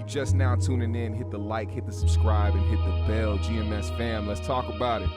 just now tuning in, hit the like, hit the subscribe, and hit the bell. GMS fam, let's talk about it.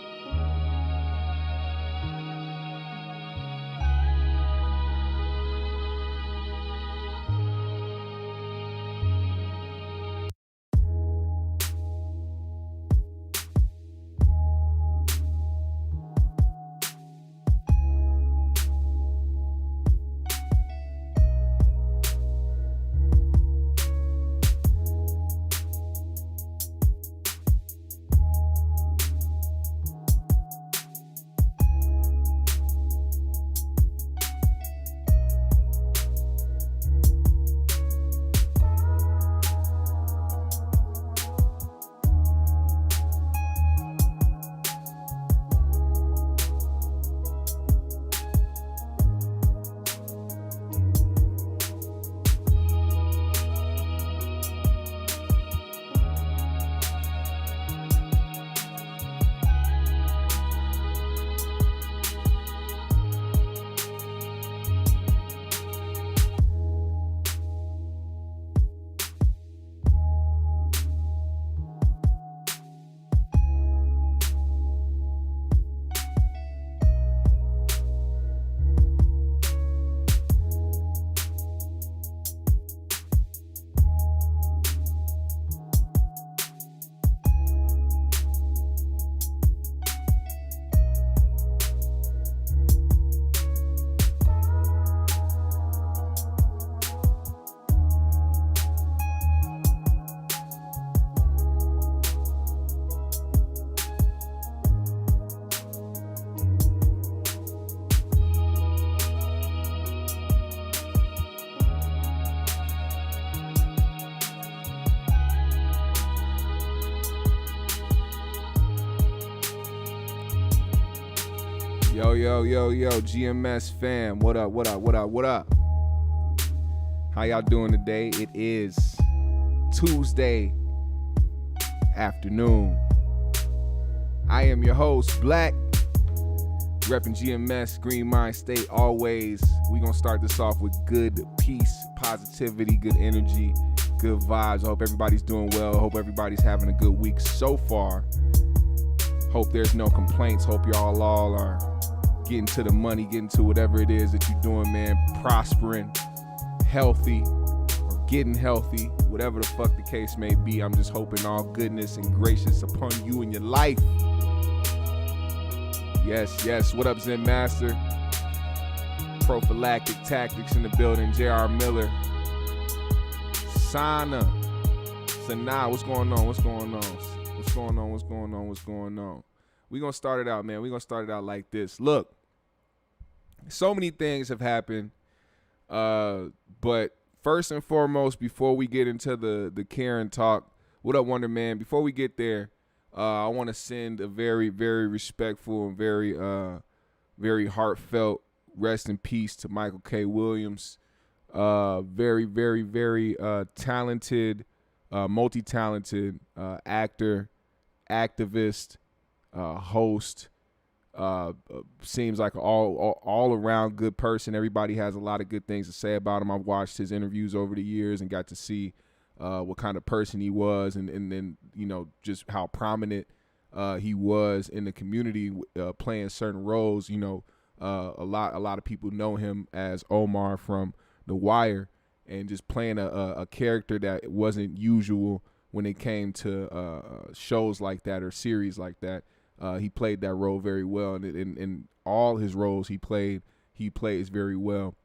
Yo, GMS fam, what up? How y'all doing today? It is Tuesday afternoon. I am your host, Black, repping GMS, Green Mind State always. We gonna start this off with good peace, positivity, good energy, good vibes. I hope everybody's doing well. I hope everybody's having a good week so far. Hope there's no complaints. Hope y'all all are getting to the money, getting to whatever it is that you're doing, man. Prospering, healthy, or getting healthy, whatever the fuck the case may be. I'm just hoping all goodness and gracious upon you and your life. Yes. What up, Zen Master? Prophylactic Tactics in the building. J.R. Miller. Sana. What's going on? We're going to start it out, man. We're going to start it out like this. Look, so many things have happened. But first and foremost, before we get into the Karen talk, what up, Wonder Man? Before we get there, I want to send a very, very respectful and very, very heartfelt rest in peace to Michael K. Williams. Very, very, very talented, multi-talented actor, activist, host, seems like an all around good person. Everybody has a lot of good things to say about him. I've watched his interviews over the years and got to see what kind of person he was, and then just how prominent he was in the community, playing certain roles. A lot of people know him as Omar from The Wire, and just playing a character that wasn't usual when it came to shows like that or series like that. He played that role very well, and in all his roles he plays very well.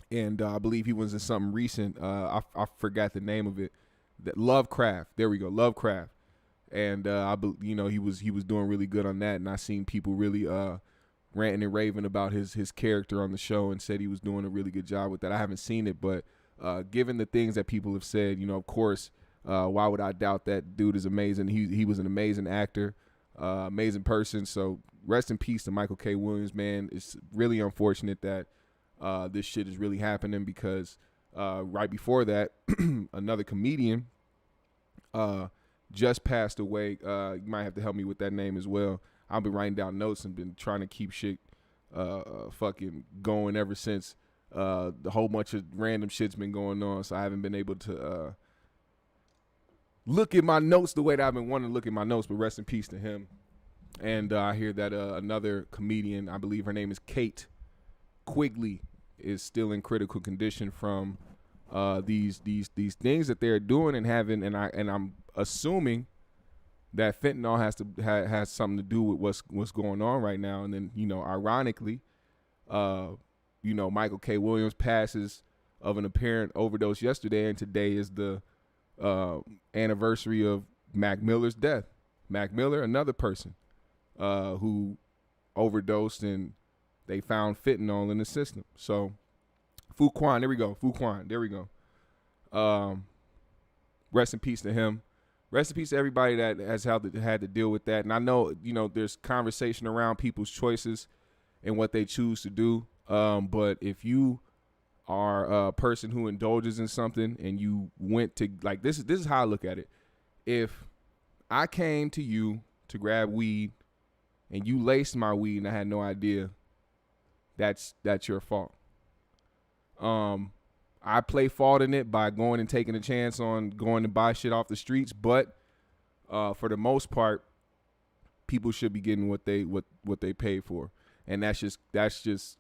And I believe he was in something recent. I forgot the name of it. That Lovecraft. There we go, Lovecraft. And he was doing really good on that. And I seen people really ranting and raving about his character on the show, and said he was doing a really good job with that. I haven't seen it, but given the things that people have said, of course, why would I doubt that dude is amazing? He was an amazing actor. Amazing person. So rest in peace to Michael K. Williams, man. It's really unfortunate that this shit is really happening, because right before that, another comedian just passed away. You might have to help me with that name as well. I've been writing down notes and been trying to keep shit fucking going ever since the whole bunch of random shit's been going on. So I haven't been able to look at my notes the way that I've been wanting to look at my notes, but rest in peace to him. And I hear that another comedian, I believe her name is Kate Quigley, is still in critical condition from these things that they're doing and having, and I'm assuming that fentanyl has something to do with what's going on right now. And then, ironically, Michael K. Williams passes of an apparent overdose yesterday, and today is the anniversary of Mac Miller's death. Mac Miller, another person who overdosed, and they found fentanyl in the system. So, Fuquan, there we go. Fuquan, there we go. Rest in peace to him. Rest in peace to everybody that has had to deal with that. And I know, there's conversation around people's choices and what they choose to do. But if you are a person who indulges in something and you went to, like, this is how I look at it. If I came to you to grab weed and you laced my weed and I had no idea, that's your fault. I play fault in it by going and taking a chance on going to buy shit off the streets, but for the most part, people should be getting what they paid for, and that's just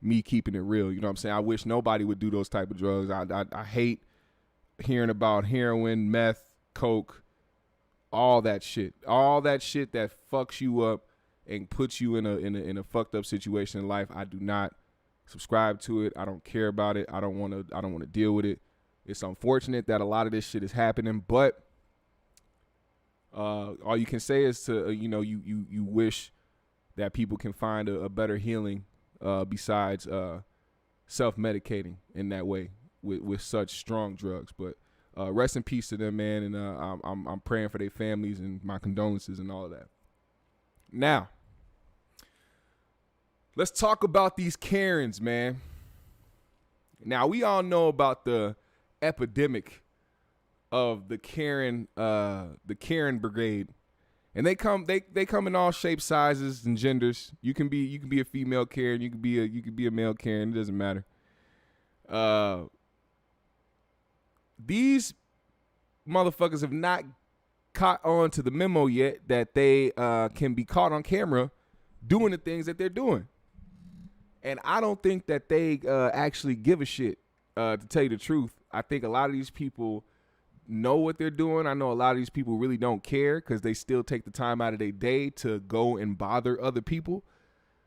me keeping it real. You know what I'm saying? I wish nobody would do those type of drugs. I hate hearing about heroin, meth, coke, all that shit that fucks you up and puts you in a fucked up situation in life. I do not subscribe to it. I don't care about it. I don't want to deal with it. It's unfortunate that a lot of this shit is happening, but all you can say is to you wish that people can find a better healing besides self-medicating in that way with such strong drugs. But rest in peace to them, man, and I'm praying for their families and my condolences and all of that. Now, let's talk about these Karens, man. Now, we all know about the epidemic of the Karen brigade. And they come in all shapes, sizes, and genders. You can be a female Karen, you can be a male Karen, it doesn't matter. These motherfuckers have not caught on to the memo yet that they can be caught on camera doing the things that they're doing. And I don't think that they actually give a shit, to tell you the truth. I think a lot of these people know what they're doing. I know a lot of these people really don't care because they still take the time out of their day to go and bother other people.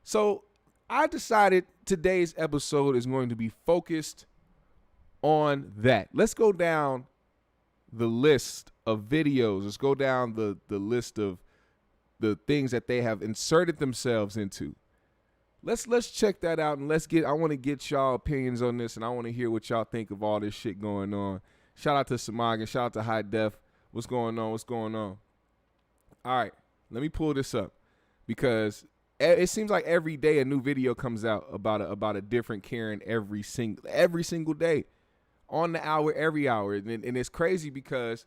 So I decided today's episode is going to be focused on that. Let's go down the list of videos. Let's go down the list of the things that they have inserted themselves into. Let's check that out, and I want to get y'all opinions on this, and I want to hear what y'all think of all this shit going on. Shout out to Samag and shout out to High Def. What's going on? All right, let me pull this up because it seems like every day a new video comes out about a different Karen every single day, on the hour, every hour, and it's crazy because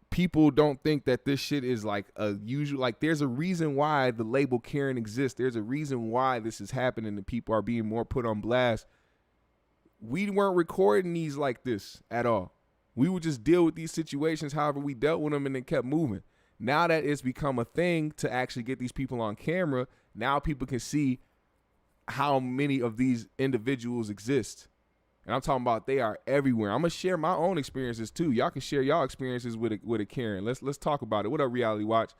people don't think that this shit is like a usual, like there's a reason why the label Karen exists. There's a reason why this is happening and people are being more put on blast. We weren't recording these like this at all. We would just deal with these situations however we dealt with them and then kept moving. Now that it's become a thing to actually get these people on camera, now people can see how many of these individuals exist. And I'm talking about they are everywhere. I'm gonna share my own experiences too. Y'all can share y'all experiences with a Karen. Let's talk about it. What up, Reality Watch?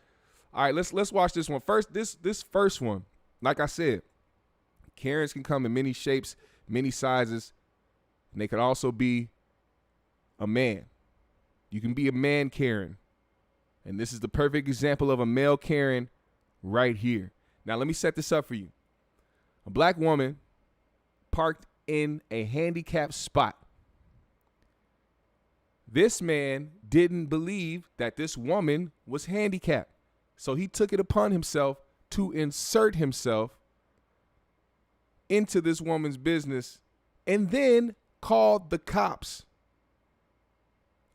All right, let's watch this one first. This first one, like I said, Karens can come in many shapes, many sizes, and they could also be a man. You can be a man Karen, and this is the perfect example of a male Karen right here. Now let me set this up for you. A black woman parked in a handicapped spot. This man didn't believe that this woman was handicapped, so he took it upon himself to insert himself into this woman's business and then called the cops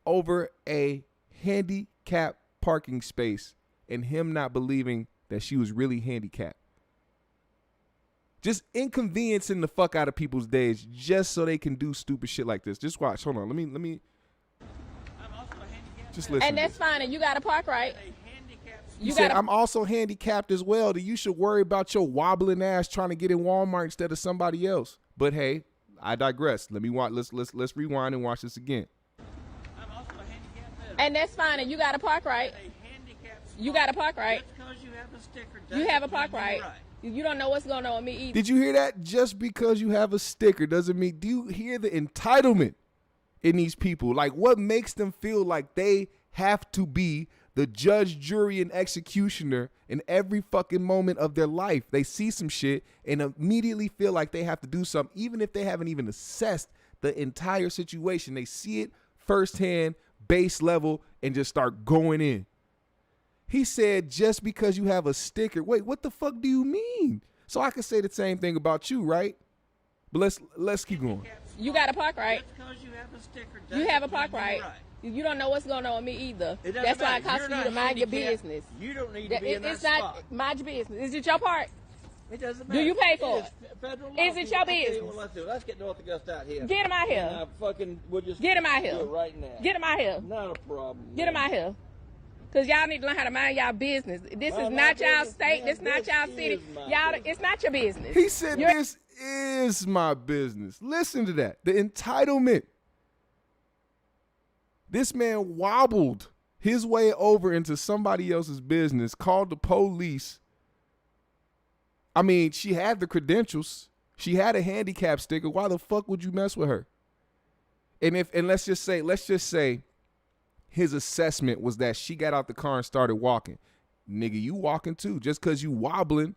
over a handicapped parking space and him not believing that she was really handicapped. Just inconveniencing the fuck out of people's days just so they can do stupid shit like this. Just watch. Hold on. Let me. I'm Just listen. And that's fine. And you got to park right. You said, I'm also handicapped as well. That you should worry about your wobbling ass trying to get in Walmart instead of somebody else. But hey, I digress. Let me watch. Let's rewind and watch this again. I'm also a handicapped. And that's fine. And you got to park right. You got to park right. Just because you have a sticker. You have a park right. You don't know what's going on with me either. Did you hear that? Just because you have a sticker doesn't mean. Do you hear the entitlement in these people? Like, what makes them feel like they have to be the judge, jury, and executioner in every fucking moment of their life? They see some shit and immediately feel like they have to do something, even if they haven't even assessed the entire situation. They see it firsthand, base level, and just start going in. He said, just because you have a sticker. Wait, what the fuck do you mean? So I could say the same thing about you, right? But let's keep going. You got to park right. Just because you have a sticker. You have a park right. You don't know what's going on with me either. That's why it costs you to mind your business. You don't need to be in that spot. It's not mind your business. Is it your part? It doesn't matter. Do you pay for it? Federal Is it your business? Well, let's do it. Let's get North Augusta out here. Get him out here. We'll just get him out here. Do it right now. Get him out here. Not a problem. Get him out here. Because y'all need to learn how to mind y'all business. This is not y'all state. This is not y'all city. Y'all, it's not your business. He said, this is my business. Listen to that. The entitlement. This man wobbled his way over into somebody else's business, called the police. I mean, she had the credentials. She had a handicap sticker. Why the fuck would you mess with her? And let's just say his assessment was that she got out the car and started walking. Nigga, you walking too. Just because you wobbling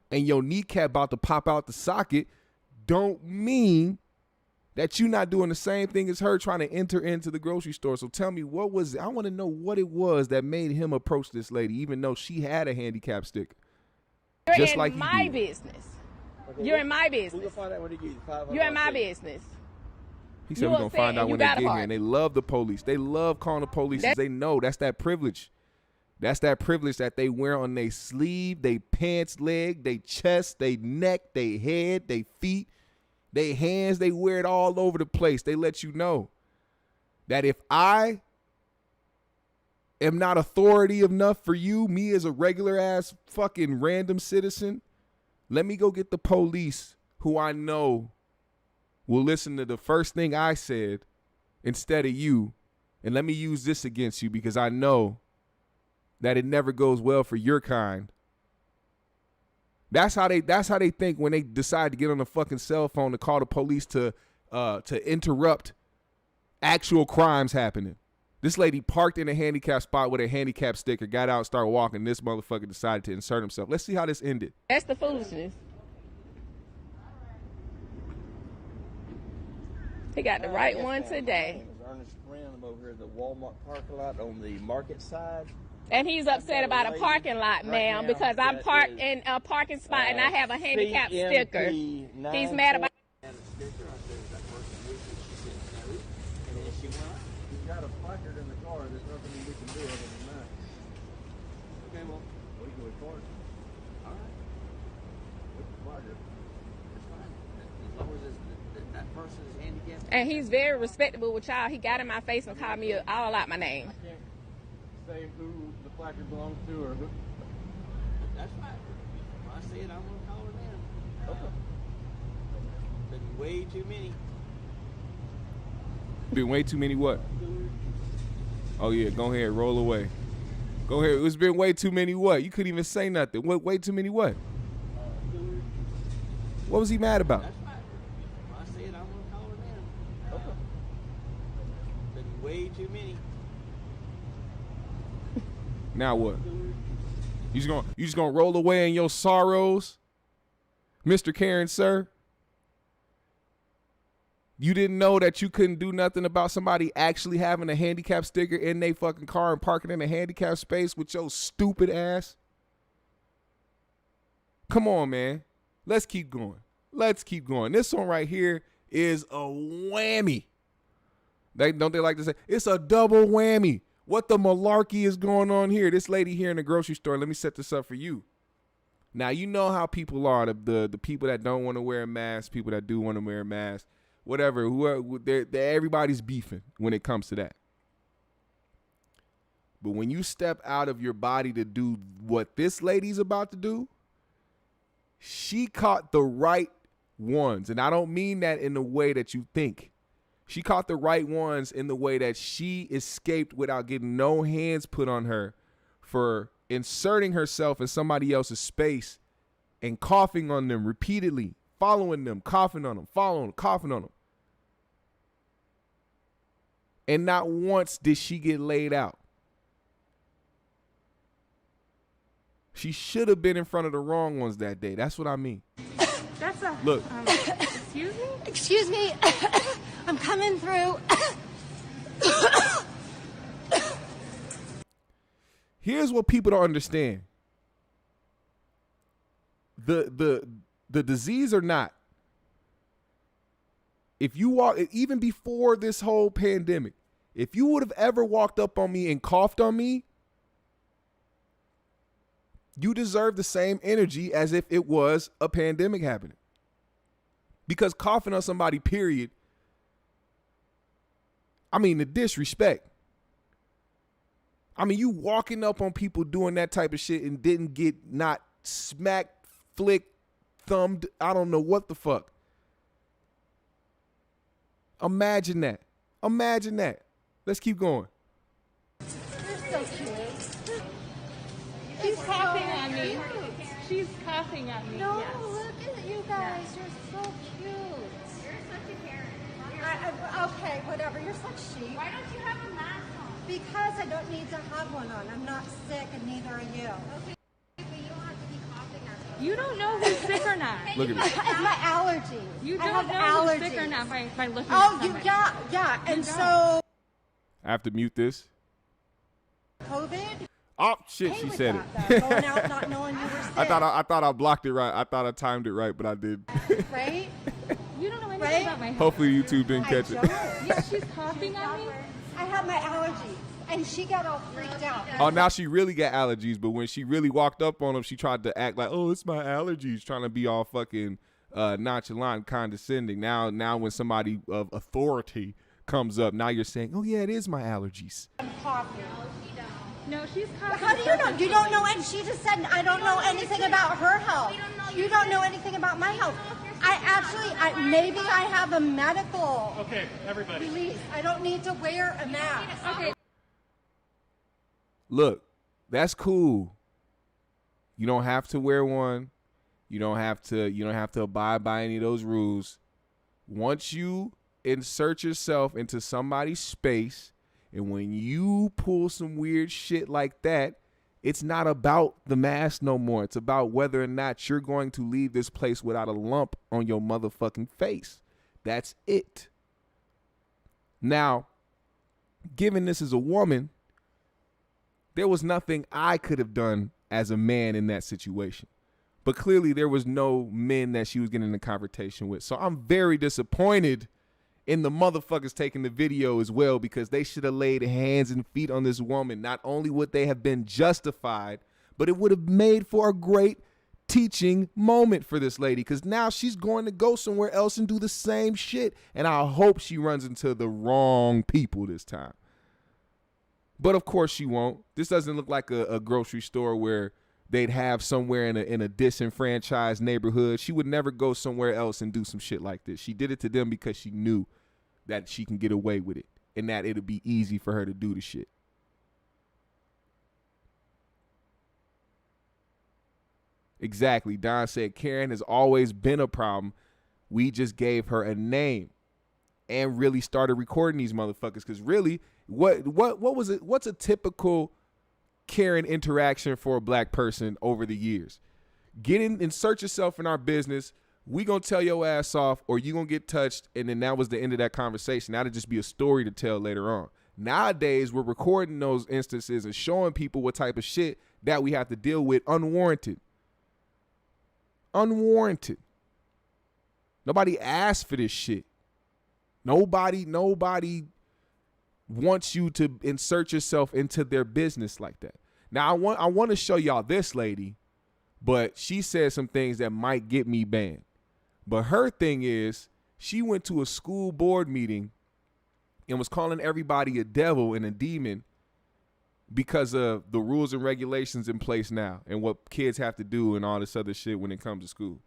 and your kneecap about to pop out the socket don't mean that you not doing the same thing as her trying to enter into the grocery store. So tell me, what was it? I want to know what it was that made him approach this lady, even though she had a handicap sticker. You're just in like my business. Okay, you're in my business. We'll find out when they get you. You're in my business. He said we're going to find out when they get here. And they love the police. They love calling the police. They know that's that privilege. That's that privilege that they wear on their sleeve, their pants leg, their chest, their neck, their head, their feet, their hands. They wear it all over the place. They let you know that if I am not authority enough for you, me as a regular ass fucking random citizen, let me go get the police who I know will listen to the first thing I said instead of you. And let me use this against you because I know that it never goes well for your kind. That's how they think when they decide to get on the fucking cell phone to call the police to interrupt actual crimes happening. This lady parked in a handicap spot with a handicap sticker, got out and started walking. This motherfucker decided to insert himself. Let's see how this ended. That's the foolishness. He got the right one today. Ernest Friend, I'm over here at the Walmart parking lot on the market side. And he's upset about a parking lot now because I'm parked in a parking spot and I have a handicap sticker. He's mad about And a sticker, I said, that person moved it. She said no. And then she went, you've got a placard in the car. There's nothing we can do other than that. Okay, well, what do you go record? All right. What's the placard? It's fine. As long as that person is handicapped. And he's very respectable with y'all. He got in my face and called me all out my name. I can't say who the placard belongs to or who. That's right. If I see it, I'm going to call it in. Okay. Been way too many. Been way too many what? Oh, yeah. Go ahead. Roll away. Go ahead. It's been way too many what? You couldn't even say nothing. What? Way too many what? What was he mad about? That's right. If I see it, I'm going to call it in. Okay. Been way too many. Now what? You just gonna roll away in your sorrows, Mr. Karen, sir? You didn't know that you couldn't do nothing about somebody actually having a handicap sticker in their fucking car and parking in a handicap space with your stupid ass? Come on, man. Let's keep going. Let's keep going. This one right here is a whammy. Don't they like to say it's a double whammy? What the malarkey is going on here? This lady here in the grocery store, let me set this up for you. Now, you know how people are, the people that don't want to wear a mask, people that do want to wear a mask, whatever. Everybody's beefing when it comes to that. But when you step out of your body to do what this lady's about to do, she caught the right ones. And I don't mean that in the way that you think. She caught the right ones in the way that she escaped without getting no hands put on her for inserting herself in somebody else's space and coughing on them repeatedly, following them, coughing on them, following them, coughing on them. And not once did she get laid out. She should have been in front of the wrong ones that day. That's what I mean. That's a look. Excuse me. Excuse me. I'm coming through. Here's what people don't understand. The disease or not, if you walk, even before this whole pandemic, if you would have ever walked up on me and coughed on me, you deserve the same energy as if it was a pandemic happening. Because coughing on somebody, period, I mean, the disrespect. I mean, you walking up on people doing that type of shit and didn't get not smacked, flicked, thumbed, I don't know what the fuck. Imagine that. Imagine that. Let's keep going. You're so cute. She's coughing at me. She's coughing at me. No, Yes. look at you guys. You're so cute. You're such a Karen. Okay, whatever. You're such sheep. Why don't you have a mask on? Because I don't need to have one on. I'm not sick, and neither are you. Okay, but you don't have to be coughing at us. You don't know who's sick or not. Look at this. It's my allergies. You I don't have know allergies. who's sick or not by looking Oh, at you, somebody. yeah. And don't. so, I have to mute this. COVID? Oh shit, Hey she with said that, it. though, going out not knowing you were sick. I thought I blocked it right. I thought I timed it right, but I did. Right? You don't know anything Right? about my health. Hopefully YouTube didn't I catch don't. it. Yeah, she's coughing at me. I have my allergies. And she got all freaked out. Oh, now she really got allergies, but when she really walked up on him, she tried to act like, oh, it's my allergies, trying to be all fucking nonchalant, condescending. Now when somebody of authority comes up, now you're saying, oh yeah, it is my allergies. I'm coughing. No, she's coughing. How do you know? You don't know, and she just said, I don't know anything about her health. You don't know anything about my health. Maybe I have a medical release. I don't need to wear a mask. Okay. Look, that's cool. You don't have to wear one. You don't have to abide by any of those rules. Once you insert yourself into somebody's space, and when you pull some weird shit like that, it's not about the mask no more. It's about whether or not you're going to leave this place without a lump on your motherfucking face. That's it. Now, given this is a woman, there was nothing I could have done as a man in that situation. But clearly there was no men that she was getting in a confrontation with. So I'm very disappointed in the motherfuckers taking the video as well, because they should have laid hands and feet on this woman. Not only would they have been justified, but it would have made for a great teaching moment for this lady, because now she's going to go somewhere else and do the same shit. And I hope she runs into the wrong people this time. But of course she won't. This doesn't look like a grocery store where they'd have somewhere in a disenfranchised neighborhood. She would never go somewhere else and do some shit like this. She did it to them because she knew that she can get away with it and that it'll be easy for her to do the shit. Exactly. Don said Karen has always been a problem. We just gave her a name and really started recording these motherfuckers. Because really, what was it? What's a typical Karen interaction for a black person over the years? Get in, insert yourself in our business. We gonna tell your ass off, or you gonna get touched, and then that was the end of that conversation. That'll just be a story to tell later on. Nowadays, we're recording those instances and showing people what type of shit that we have to deal with unwarranted. Unwarranted. Nobody asked for this shit. Nobody wants you to insert yourself into their business like that. Now, I want to show y'all this lady, but she said some things that might get me banned. But her thing is, she went to a school board meeting and was calling everybody a devil and a demon because of the rules and regulations in place now and what kids have to do and all this other shit when it comes to school.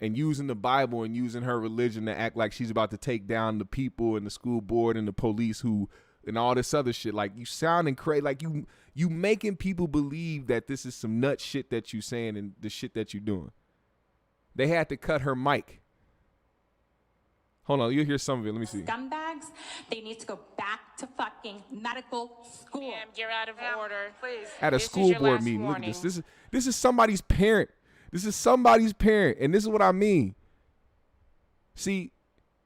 And using the Bible and using her religion to act like she's about to take down the people and the school board and the police who and all this other shit. Like, you sounding crazy. Like, you making people believe that this is some nut shit that you saying and the shit that you doing. They had to cut her mic. Hold on, you'll hear some of it. Let me see. Scumbags, they need to go back to fucking medical school. Ma'am, you're out of order. Please. At a school board meeting. Look at this. This is somebody's parent. This is somebody's parent, and this is what I mean. See,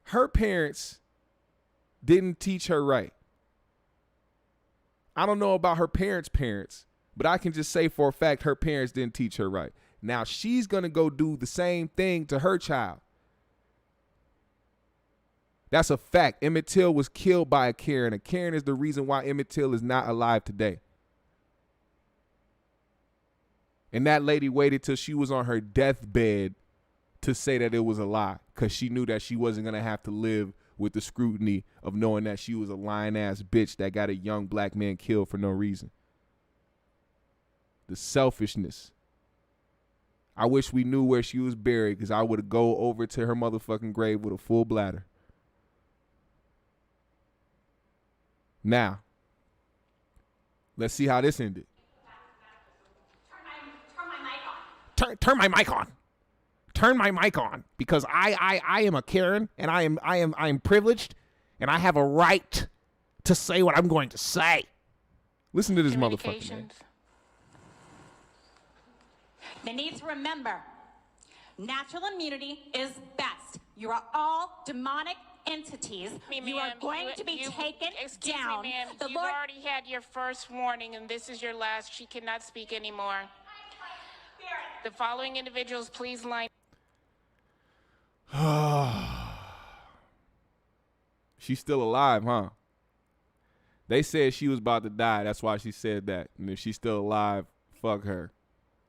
her parents didn't teach her right. I don't know about her parents, but I can just say for a fact her parents didn't teach her right. Now she's going to go do the same thing to her child. That's a fact. Emmett Till was killed by a Karen. A Karen is the reason why Emmett Till is not alive today. And that lady waited till she was on her deathbed to say that it was a lie because she knew that she wasn't going to have to live with the scrutiny of knowing that she was a lying-ass bitch that got a young black man killed for no reason. The selfishness. I wish we knew where she was buried because I would go over to her motherfucking grave with a full bladder. Now, let's see how this ended. Turn my mic on. Turn my mic on because I am a Karen and I am privileged and I have a right to say what I'm going to say. Listen to this motherfucker, man. They need to remember, natural immunity is best. You are all demonic entities. You are going to be taken down. Me, ma'am. You've already had your first warning and this is your last. She cannot speak anymore. The following individuals, please line. She's still alive, huh? They said she was about to die. That's why she said that. And if she's still alive, fuck her.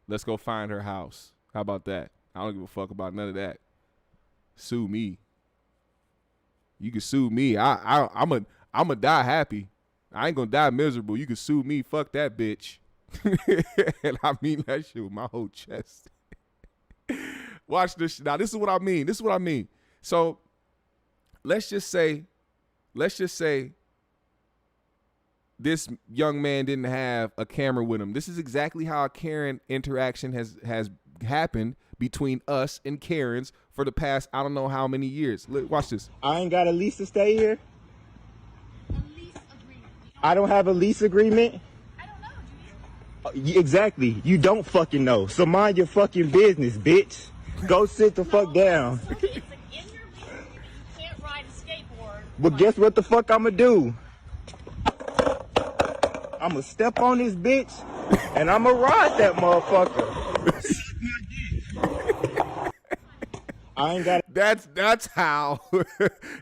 Let's go find her house. How about that? I don't give a fuck about none of that. Sue me. You can sue me. I'm a die happy. I ain't gonna die miserable. You can sue me. Fuck that bitch. And I mean that shit with my whole chest. Watch this. Now, this is what I mean. So let's just say this young man didn't have a camera with him. This is exactly how a Karen interaction has happened between us and Karens for the past, I don't know how many years. Watch this. I ain't got a lease to stay here. A lease agreement. I don't have a lease agreement. Exactly. You don't fucking know. So mind your fucking business, bitch. Go sit the fuck down. It's like in your view, you can't ride a skateboard. But guess what the fuck I'ma do? I'ma step on this bitch and I'ma ride that motherfucker. I ain't got. That's how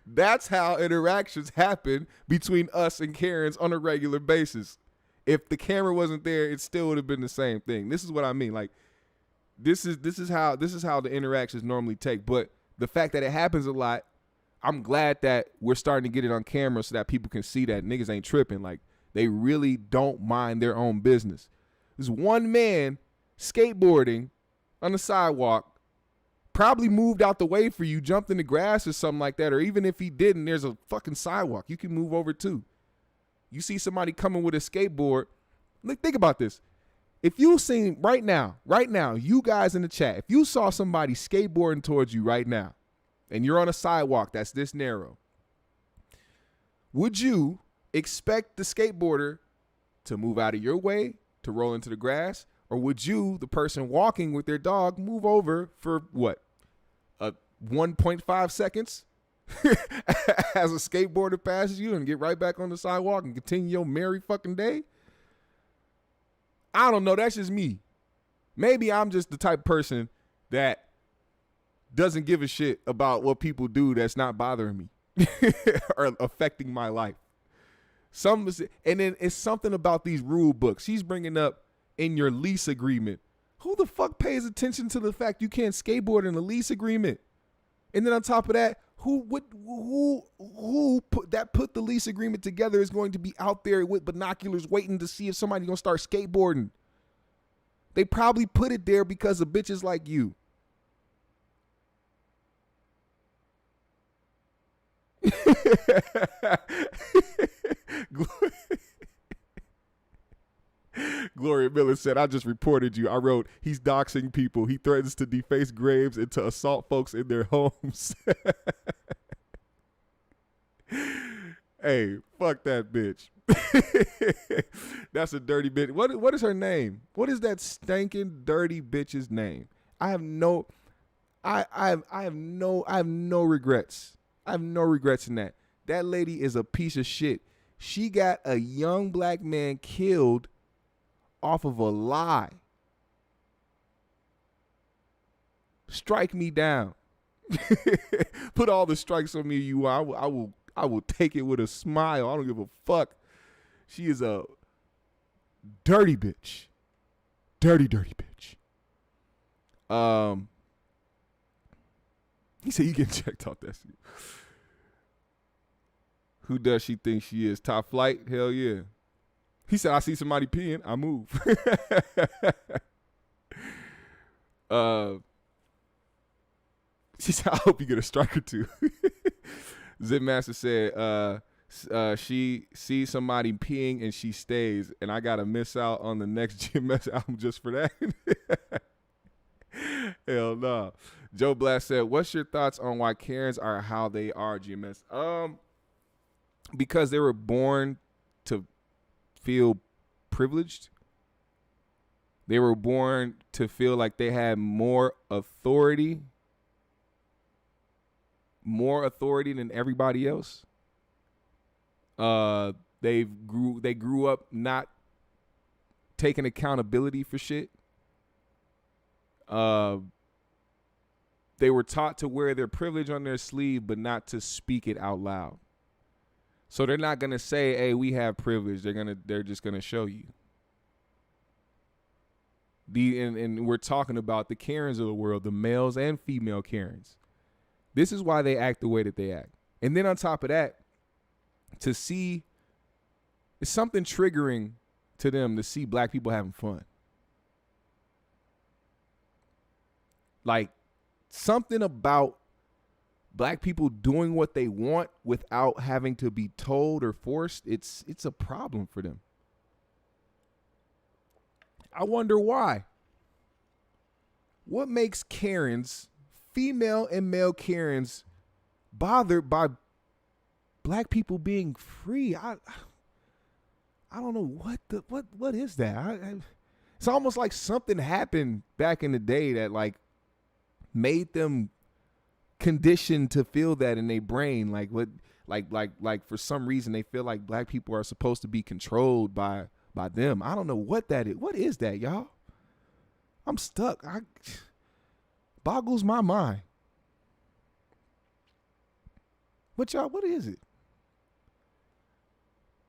that's how interactions happen between us and Karens on a regular basis. If the camera wasn't there, it still would have been the same thing. This is what I mean. Like, this is how the interactions normally take. But the fact that it happens a lot, I'm glad that we're starting to get it on camera so that people can see that niggas ain't tripping. Like, they really don't mind their own business. There's one man skateboarding on the sidewalk, probably moved out the way for you, jumped in the grass or something like that. Or even if he didn't, there's a fucking sidewalk you can move over to. You see somebody coming with a skateboard. Look, think about this. If you seen right now, you guys in the chat, if you saw somebody skateboarding towards you right now, and you're on a sidewalk that's this narrow, would you expect the skateboarder to move out of your way, to roll into the grass? Or would you, the person walking with their dog, move over for what? 1.5 seconds? As a skateboarder passes you and get right back on the sidewalk and continue your merry fucking day? I don't know. That's just me. Maybe I'm just the type of person that doesn't give a shit about what people do that's not bothering me or affecting my life. And then it's something about these rule books. She's bringing up in your lease agreement. Who the fuck pays attention to the fact you can't skateboard in a lease agreement? And then on top of that, who put that put the lease agreement together is going to be out there with binoculars waiting to see if somebody's going to start skateboarding. They probably put it there because of bitches like you. Gloria Miller said, I just reported you. I wrote, he's doxing people. He threatens to deface graves and to assault folks in their homes. Hey, fuck that bitch. That's a dirty bitch. What is her name? What is that stinking dirty bitch's name? I have no regrets. I have no regrets in that. That lady is a piece of shit. She got a young black man killed off of a lie. Strike me down. Put all the strikes on me you want. I will take it with a smile. I don't give a fuck. She is a dirty bitch. Dirty bitch. He said you getting checked out. That's who does she think she is? Top flight? Hell yeah. He said I see somebody peeing, I move. She said I hope you get a strike or two. Zip Master said she sees somebody peeing and she stays, and I gotta miss out on the next GMS album just for that. Hell no. Joe Blast said, what's your thoughts on why Karens are how they are, GMS? Because they were born to feel privileged. They were born to feel like they had more authority than everybody else. They grew up not taking accountability for shit. They were taught to wear their privilege on their sleeve, but not to speak it out loud. So they're not gonna say, "Hey, we have privilege." They're just gonna show you. And we're talking about the Karens of the world, the males and female Karens. This is why they act the way that they act. And then on top of that, to see, it's something triggering to them to see black people having fun. Like, something about black people doing what they want without having to be told or forced, it's a problem for them. I wonder why. What makes Karens, female and male Karens, bothered by black people being free? I don't know what is that? It's almost like something happened back in the day that like made them conditioned to feel that in their brain. Like for some reason they feel like black people are supposed to be controlled by them. I don't know what that is. What is that, y'all? I'm stuck. Boggles my mind. But y'all, what is it?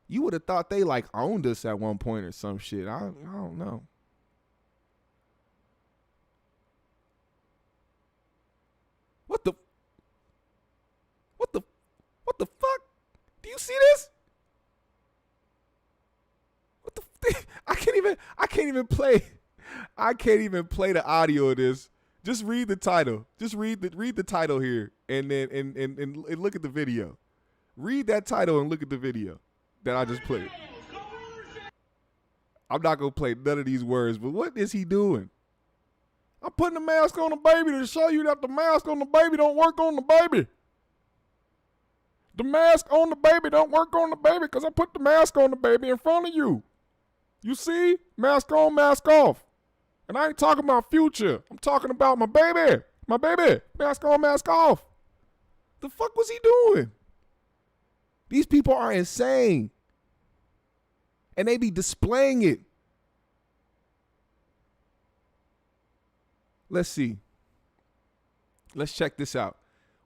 You would have thought they like owned us at one point or some shit. I don't know. What the fuck? Do you see this? What the I can't even play the audio of this. Just read the title. Just read the title here and then and look at the video. Read that title and look at the video that I just played. I'm not gonna play none of these words, but what is he doing? I'm putting the mask on the baby to show you that the mask on the baby don't work on the baby. The mask on the baby don't work on the baby because I put the mask on the baby in front of you. You see? Mask on, mask off. And I ain't talking about future. I'm talking about my baby. My baby. Mask on, mask off. The fuck was he doing? These people are insane. And they be displaying it. Let's see. Let's check this out.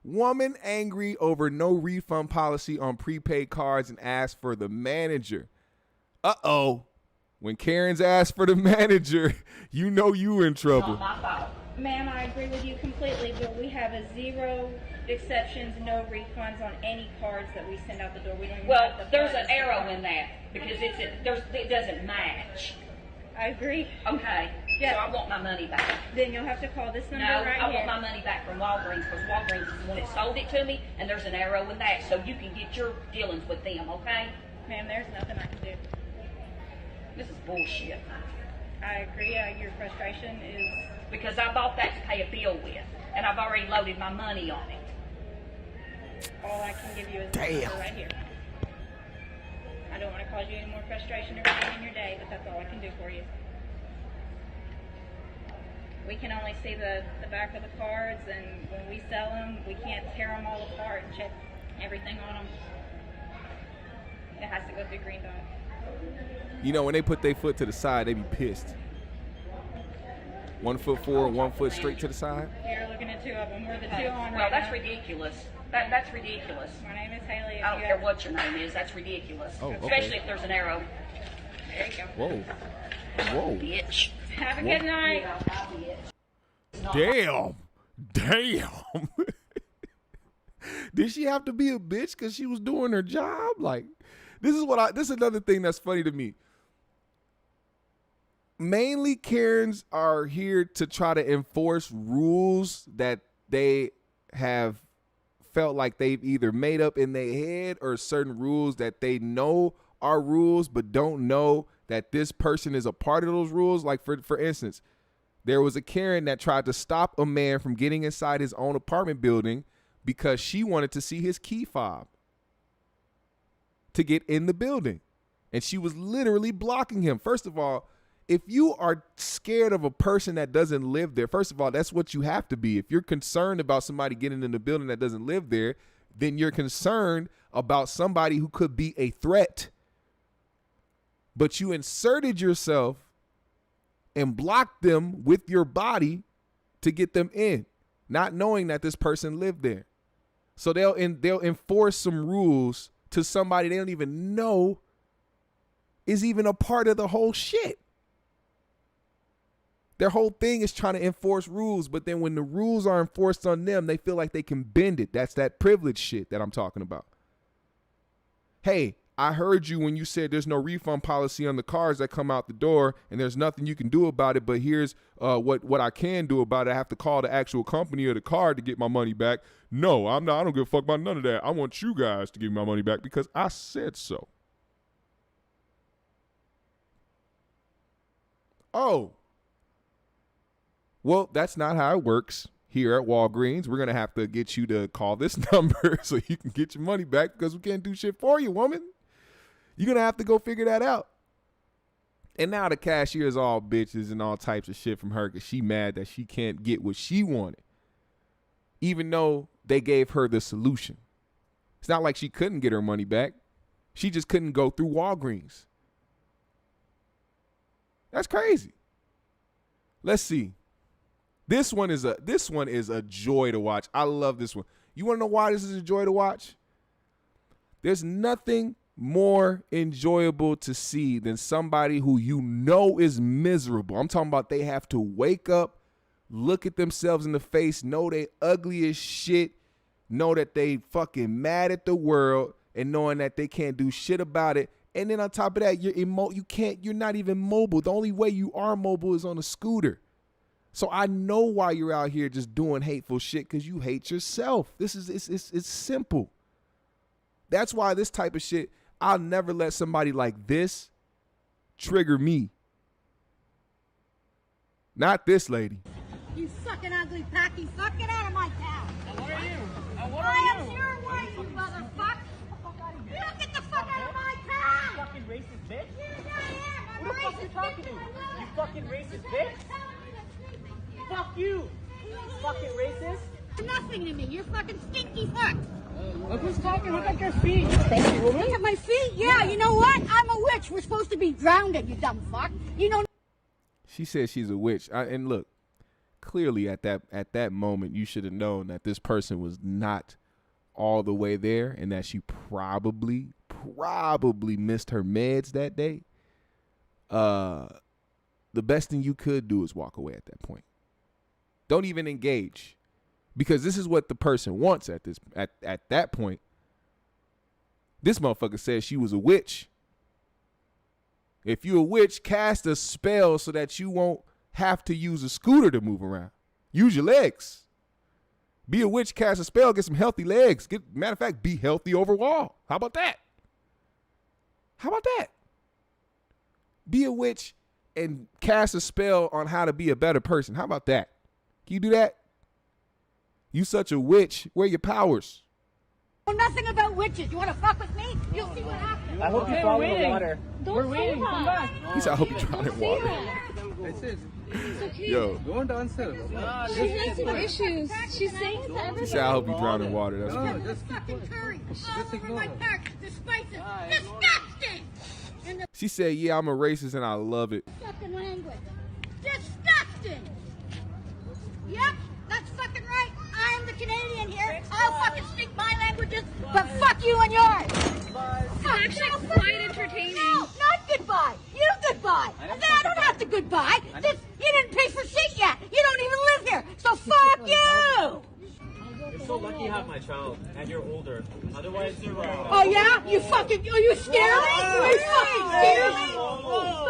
Woman angry over no refund policy on prepaid cards and asks for the manager. Uh-oh. When Karens ask for the manager, you know you in trouble. Not my fault. Ma'am, I agree with you completely, but we have a zero exceptions, no refunds on any cards that we send out the door. We don't even Well, have the there's funds. an arrow in that because it doesn't match. I agree. Okay. Yeah. So I want my money back. Then you'll have to call this number No, right I here. want my money back from Walgreens because Walgreens is the one that sold it to me, and there's an arrow in that, so you can get your dealings with them, okay? Ma'am, there's nothing I can do. This is bullshit. I agree. Your frustration is... Because I bought that to pay a bill with, and I've already loaded my money on it. All I can give you is this number right here. I don't want to cause you any more frustration or pain in your day, but that's all I can do for you. We can only see the back of the cards, and when we sell them, we can't tear them all apart and check everything on them. It has to go through Green Dot. You know, when they put their foot to the side, they be pissed. 1 foot forward, 1 foot straight to the side. You're looking at two of them. We're the two on Well, right that's now. ridiculous. That's ridiculous. My name is Haley. I don't care what your name is. That's ridiculous. Oh, okay. Especially if there's an arrow. There you go. Whoa. Whoa. Bitch. Have a good night. Damn. Damn. Did she have to be a bitch because she was doing her job? Like, this is another thing that's funny to me. Mainly Karens are here to try to enforce rules that they have felt like they've either made up in their head or certain rules that they know are rules but don't know that this person is a part of those rules. Like, for instance, there was a Karen that tried to stop a man from getting inside his own apartment building because she wanted to see his key fob to get in the building. And she was literally blocking him. First of all, if you are scared of a person that doesn't live there, first of all, that's what you have to be. If you're concerned about somebody getting in the building that doesn't live there, then you're concerned about somebody who could be a threat. But you inserted yourself and blocked them with your body to get them in, not knowing that this person lived there. So they'll enforce some rules to somebody they don't even know is even a part of the whole shit. Their whole thing is trying to enforce rules, but then when the rules are enforced on them, they feel like they can bend it. That's that privilege shit that I'm talking about. Hey, I heard you when you said there's no refund policy on the cars that come out the door and there's nothing you can do about it, but here's what I can do about it. I have to call the actual company or the car to get my money back. No, I don't give a fuck about none of that. I want you guys to give me my money back because I said so. Oh. Well, that's not how it works here at Walgreens. We're going to have to get you to call this number so you can get your money back because we can't do shit for you, woman. You're going to have to go figure that out. And now the cashier is all bitches and all types of shit from her because she mad that she can't get what she wanted, even though they gave her the solution. It's not like she couldn't get her money back. She just couldn't go through Walgreens. That's crazy. Let's see. This one is a joy to watch. I love this one. You want to know why this is a joy to watch? There's nothing more enjoyable to see than somebody who you know is miserable. I'm talking about they have to wake up, look at themselves in the face, know they ugly as shit, know that they fucking mad at the world, and knowing that they can't do shit about it. And then on top of that, you're not even mobile. The only way you are mobile is on a scooter. So I know why you're out here just doing hateful shit, because you hate yourself. It's simple. That's why this type of shit, I'll never let somebody like this trigger me. Not this lady. You fucking ugly packy. Fuck, get out of my town. And what are you? And what I are am you? your wife, you motherfucker. You don't get the fuck out of my You town. fucking racist bitch. Yes, I am. Who the fuck you talking to? You fucking racist bitch. Fuck you. Fucking racist. Nothing to me. You're fucking stinky fuck. Look who's talking. Look at your feet. Look at my feet. Yeah, you know what? I'm a witch. We're supposed to be drowned, you dumb fuck. You know. She says she's a witch. And look, clearly at that moment, you should have known that this person was not all the way there, and that she probably missed her meds that day. The best thing you could do is walk away at that point. Don't even engage. because this is what the person wants at that point. This motherfucker said she was a witch. If you're a witch, cast a spell so that you won't have to use a scooter to move around. Use your legs. Be a witch, cast a spell, get some healthy legs. Matter of fact, be healthy overall. How about that? How about that? Be a witch and cast a spell on how to be a better person. How about that? Can you do that? You such a witch. Where are your powers? I know nothing about witches. You want to fuck with me? You'll see what happens. I hope you fall in the water. We're waiting. Come back. He said, I hope you drown in water. Yo. Don't answer. She has some issues. She's saying to everybody. He said, I hope you drown in water. That's No, cool. just keep Fucking quiet. curry. Just All over ignore my her. car. The spices. Disgusting. And the She said, yeah, I'm a racist and I love it. fucking language. Disgusting. Yep, that's fucking right. I'm the Canadian here. I'll fucking speak my languages, but fuck you and yours. It's actually quite entertaining. No, not goodbye. You goodbye. And then I don't have to goodbye. This, you didn't pay for shit yet. You don't even live here. So fuck you. You're so lucky you have my child, and you're older. Otherwise, you're Oh yeah? You fucking, are you scare me? You fucking scare me?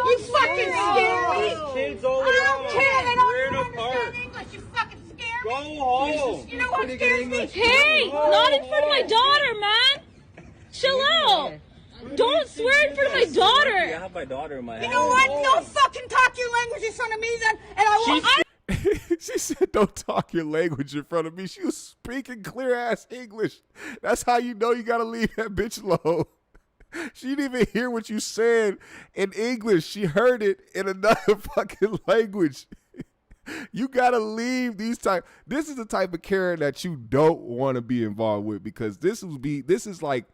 You fucking scare me? kids all I don't around. care. They don't We're in even a park. understand English. You fucking scare me. Go home. You know what scares me? Hey, not in front of my daughter, man. Chill out. Don't swear in front of my I daughter. have my daughter in my You house. know what? Don't fucking talk your language in front of me then, and I will. She said, don't talk your language in front of me. She was speaking clear ass English. That's how you know you got to leave that bitch alone. She didn't even hear what you said in English. She heard it in another fucking language. You got to leave these type. This is the type of Karen that you don't want to be involved with, because this is like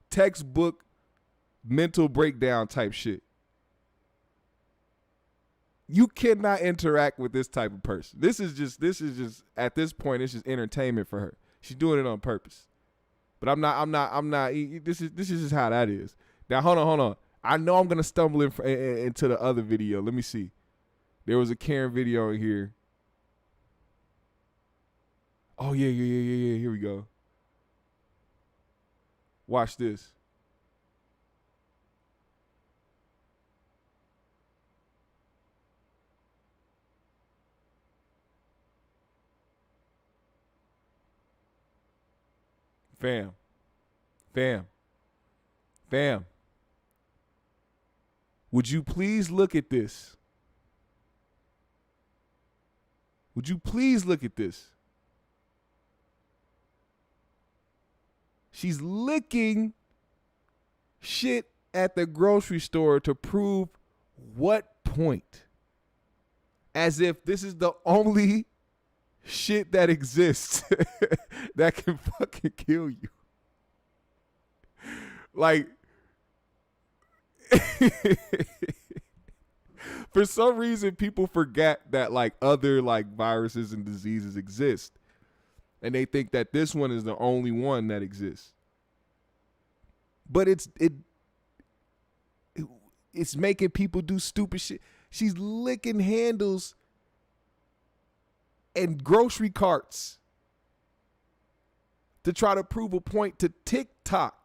textbook mental breakdown type shit. You cannot interact with this type of person. This is just at this point, it's just entertainment for her. She's doing it on purpose. But I'm not. This is just how that is. Now hold on. I know I'm gonna stumble into the other video. Let me see. There was a Karen video in here. Oh yeah. Here we go. Watch this. Fam. Would you please look at this? Would you please look at this? She's licking shit at the grocery store to prove what point? As if this is the only shit that exists that can fucking kill you. Like, for some reason, people forget that like other like viruses and diseases exist, and they think that this one is the only one that exists. But it's making people do stupid shit. She's licking handles and grocery carts to try to prove a point to TikTok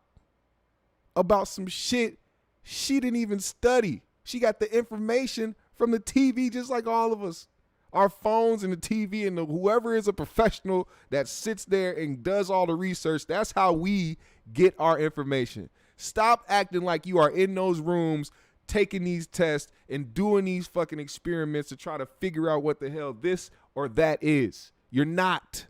about some shit she didn't even study. She got the information from the TV just like all of us. Our phones and the TV and whoever is a professional that sits there and does all the research, that's how we get our information. Stop acting like you are in those rooms taking these tests and doing these fucking experiments to try to figure out what the hell this or that is. You're not.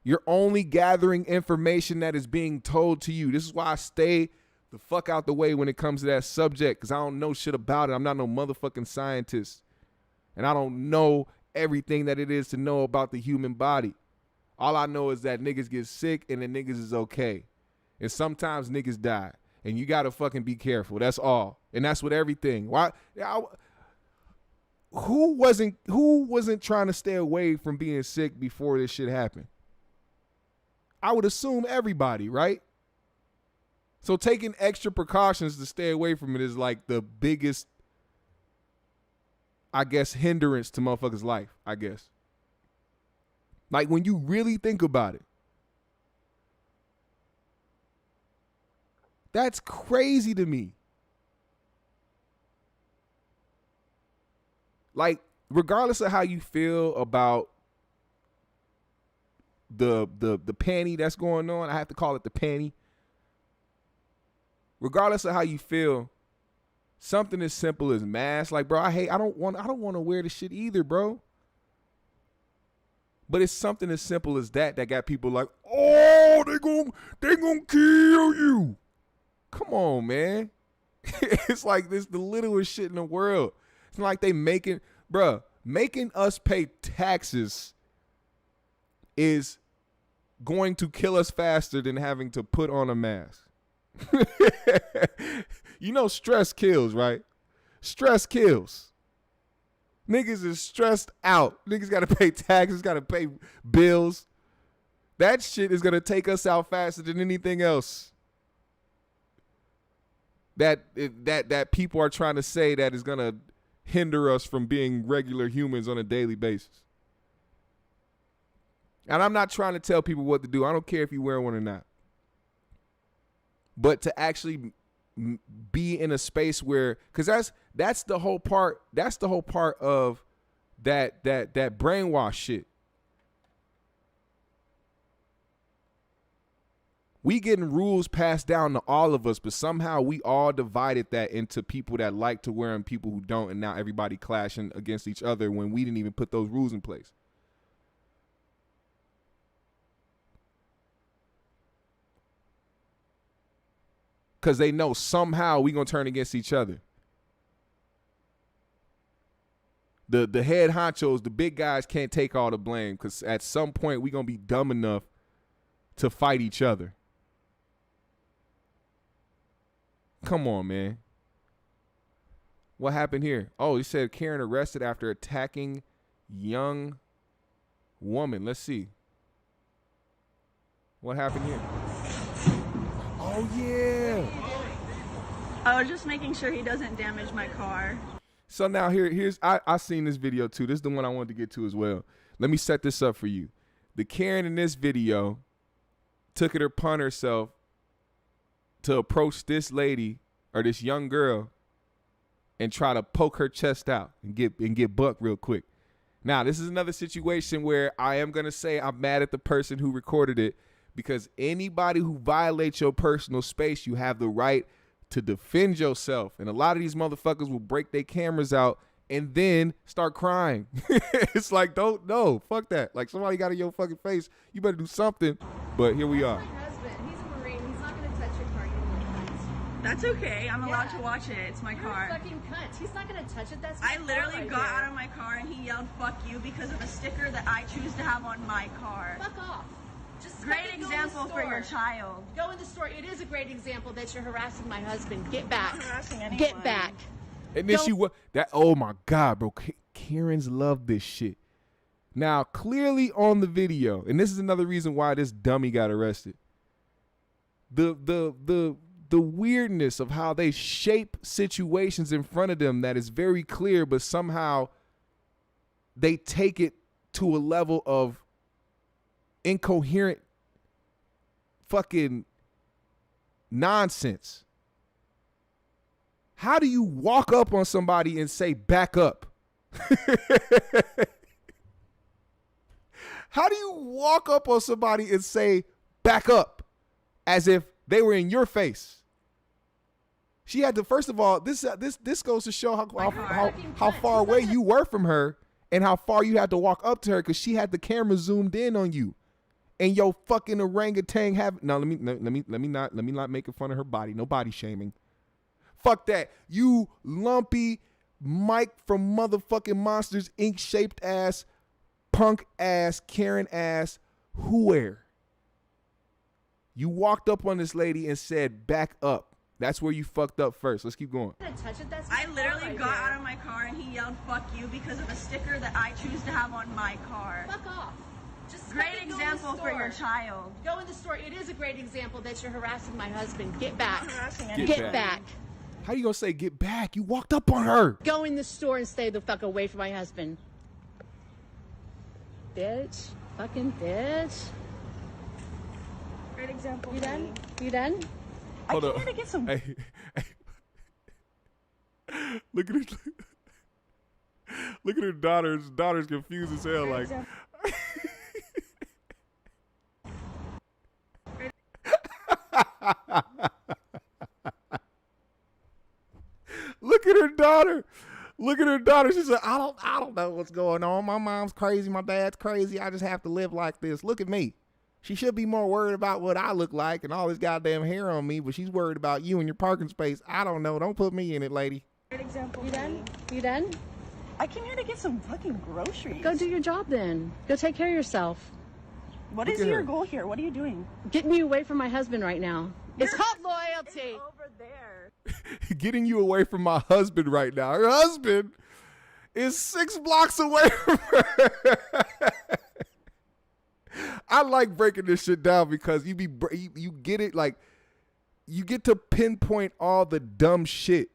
You're only gathering information that is being told to you. This is why I stay the fuck out the way when it comes to that subject, because I don't know shit about it. I'm not no motherfucking scientist. And I don't know everything that it is to know about the human body. All I know is that niggas get sick and the niggas is okay. And sometimes niggas die. And you got to fucking be careful. That's all. And that's with everything. Who wasn't trying to stay away from being sick before this shit happened? I would assume everybody, right? So taking extra precautions to stay away from it is like the biggest, I guess, hindrance to motherfuckers' life, I guess. Like, when you really think about it. That's crazy to me. Like, regardless of how you feel about the panty that's going on, I have to call it the panty. Regardless of how you feel, something as simple as masks, like, bro, I don't want to wear the shit either, bro. But it's something as simple as that got people like, oh, they gonna kill you. Come on, man. It's like this the littlest shit in the world. It's like they making us pay taxes is going to kill us faster than having to put on a mask. You know, stress kills, right? Stress kills. Niggas is stressed out. Niggas got to pay taxes, got to pay bills. That shit is going to take us out faster than anything else that people are trying to say that is going to hinder us from being regular humans on a daily basis. And I'm not trying to tell people what to do. I don't care if you wear one or not. But to actually be in a space where, because that's the whole part. That's the whole part of that brainwash shit. We getting rules passed down to all of us, but somehow we all divided that into people that like to wear them, people who don't, and now everybody clashing against each other when we didn't even put those rules in place. Because they know somehow we gonna turn against each other. The head honchos, the big guys can't take all the blame, because at some point we gonna be dumb enough to fight each other. Come on, man. What happened here? Oh, he said Karen arrested after attacking young woman. Let's see. What happened here? Oh, yeah. I was just making sure he doesn't damage my car. So now here's I seen this video too. This is the one I wanted to get to as well. Let me set this up for you. The Karen in this video took it upon herself to approach this lady or this young girl and try to poke her chest out and get bucked real quick. Now, this is another situation where I am going to say I'm mad at the person who recorded it, because anybody who violates your personal space, you have the right to defend yourself. And a lot of these motherfuckers will break their cameras out and then start crying. It's like, no, fuck that. Like, somebody got in your fucking face. You better do something. But here we are. That's okay. I'm allowed to watch it. It's my car. You're a fucking cunt. He's not gonna touch it. That's I literally got out of my car and he yelled "fuck you" because of a sticker that I choose to have on my car. Fuck off. Just great example for your child. Go in the store. It is a great example that you're harassing my husband. Get back. I'm not harassing anyone. Get back. And then oh my God, bro. Karens love this shit. Now, clearly on the video, and this is another reason why this dummy got arrested. The weirdness of how they shape situations in front of them that is very clear, but somehow they take it to a level of incoherent fucking nonsense. How do you walk up on somebody and say, back up? How do you walk up on somebody and say, back up, as if they were in your face? She had to, first of all, this goes to show how far away you were from her and how far you had to walk up to her, because she had the camera zoomed in on you. And your fucking orangutan have now let me not making fun of her body. No body shaming. Fuck that. You lumpy Mike from motherfucking Monsters Inc. shaped ass, punk ass, Karen ass, whoever. You walked up on this lady and said, back up. That's where you fucked up first. Let's keep going. I literally got out of my car and he yelled "fuck you" because of a sticker that I choose to have on my car. Fuck off. Just great example for your child. Go in the store. It is a great example that you're harassing my husband. Get back. I'm not harassing anyone. Get back. How you gonna say get back? You walked up on her. Go in the store and stay the fuck away from my husband. Bitch. Fucking bitch. Great example. You done? You done? Hold I up. came here to get some. Hey. Look at her. Look at her daughter's confused as hell. Like, look at her daughter. Look at her daughter. She said, I don't know what's going on. My mom's crazy. My dad's crazy. I just have to live like this. Look at me. She should be more worried about what I look like and all this goddamn hair on me, but she's worried about you and your parking space. I don't know. Don't put me in it, lady. Great example. You done? You done? I came here to get some fucking groceries. Go do your job then. Go take care of yourself. What Look is at your her. goal here? What are you doing? Getting you away from my husband right now. It's Your called loyalty. It's over there. Getting you away from my husband right now. Her husband is 6 blocks away from her. I like breaking this shit down because you get it, like, you get to pinpoint all the dumb shit,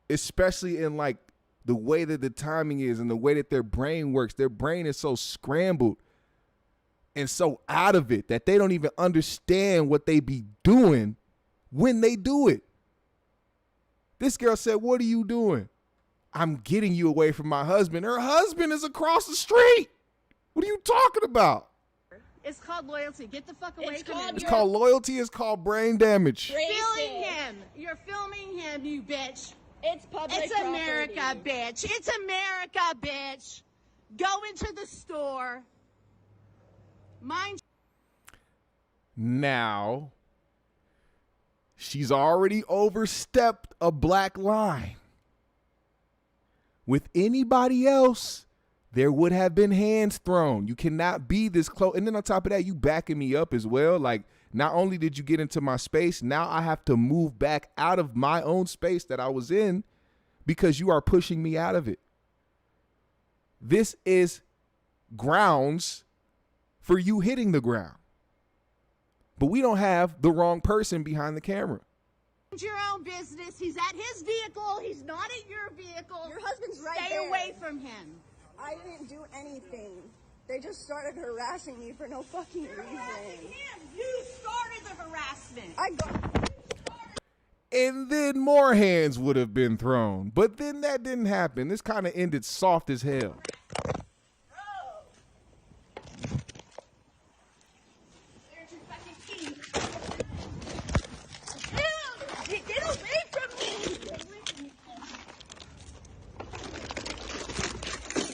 especially in like the way that the timing is and the way that their brain works. Their brain is so scrambled and so out of it that they don't even understand what they be doing when they do it. This girl said, "What are you doing?" "I'm getting you away from my husband." Her husband is across the street. What are you talking about? It's called loyalty. Get the fuck away from him. It's called loyalty. It's called brain damage. Filming him. You're filming him, you bitch. It's public It's America, property. bitch. It's America, bitch. Go into the store. Mind. Now, she's already overstepped a black line. With anybody else, there would have been hands thrown. You cannot be this close. And then on top of that, you backing me up as well. Like, not only did you get into my space, now I have to move back out of my own space that I was in because you are pushing me out of it. This is grounds for you hitting the ground. But we don't have the wrong person behind the camera. your own business. He's at his vehicle. He's not at your vehicle. Your husband's right Stay there. away from him. I didn't do anything. They just started harassing me for no fucking reason. Him. You started the harassment. I got. And then more hands would have been thrown. But then that didn't happen. This kind of ended soft as hell. There's your fucking teeth. Dude, get away from me.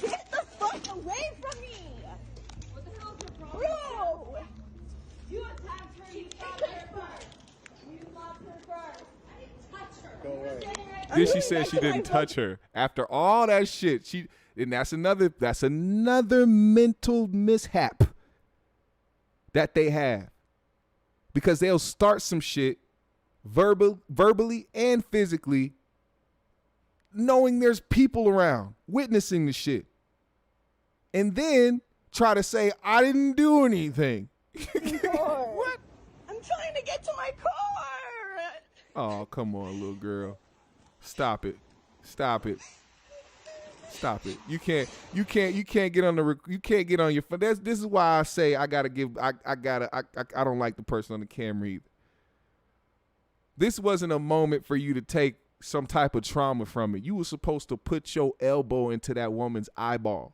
Get the fuck away from me. What the hell's your problem? Bro. You attacked her. You shot her first. You loved her first. I didn't touch her. Go away. Then she said she didn't touch her. After all that shit, and that's another mental mishap that they have. Because they'll start some shit verbally and physically, knowing there's people around, witnessing the shit. And then try to say, I didn't do anything. What? I'm trying to get to my car. Oh, come on, little girl. Stop it. Stop it. Stop it. You can't get on your phone. This is why I say I don't like the person on the camera either. This wasn't a moment for you to take some type of trauma from it. You were supposed to put your elbow into that woman's eyeball.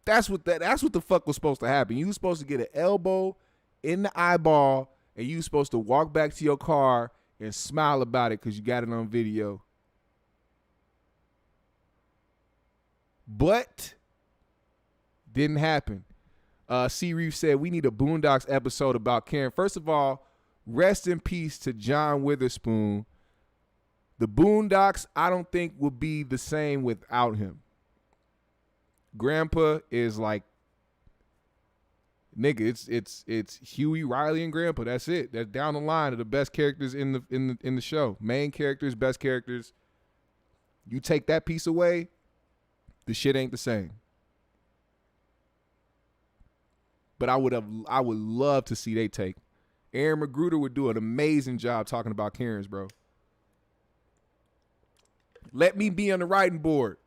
That's what the fuck was supposed to happen. You were supposed to get an elbow in the eyeball, and you were supposed to walk back to your car and smile about it because you got it on video. But didn't happen. C. Reef said we need a Boondocks episode about Karen. First of all, rest in peace to John Witherspoon. The Boondocks, I don't think would be the same without him. Grandpa is like, nigga, it's Huey, Riley, and Grandpa. That's it. That's down the line of the best characters in the show. Main characters, best characters. You take that piece away, the shit ain't the same. But I would love to see they take. Aaron Magruder would do an amazing job talking about Karens, bro. Let me be on the writing board.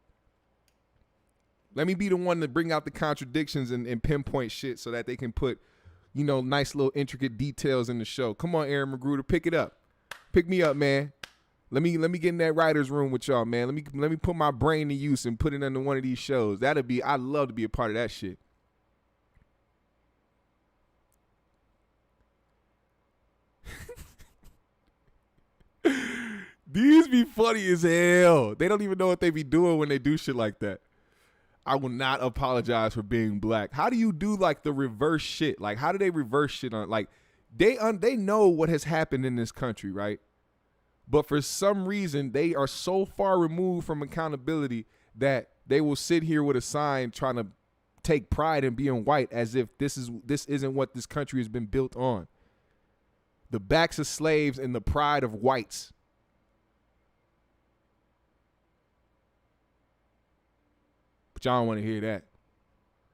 Let me be the one to bring out the contradictions and pinpoint shit so that they can put, you know, nice little intricate details in the show. Come on, Aaron Magruder, pick it up. Pick me up, man. Let me get in that writer's room with y'all, man. Let me put my brain to use and put it into one of these shows. I'd love to be a part of that shit. These be funny as hell. They don't even know what they be doing when they do shit like that. I will not apologize for being black. How do you do like the reverse shit? Like, how do they reverse shit on? Like, they know what has happened in this country, right? But for some reason, they are so far removed from accountability that they will sit here with a sign trying to take pride in being white as if this isn't what this country has been built on. The backs of slaves and the pride of whites. But y'all don't want to hear that.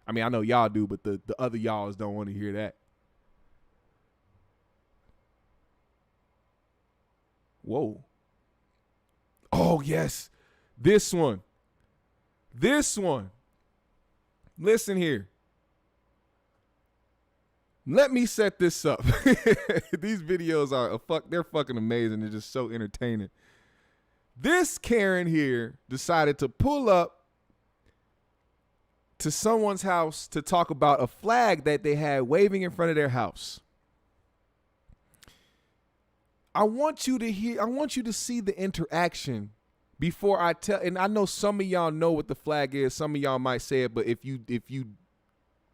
I mean, I know y'all do, but the other y'alls don't want to hear that. Whoa. Oh, yes. This one. Listen here. Let me set this up. These videos they're fucking amazing. They're just so entertaining. This Karen here decided to pull up to someone's house to talk about a flag that they had waving in front of their house. I want you to see the interaction before I tell, and I know some of y'all know what the flag is. Some of y'all might say it, but if you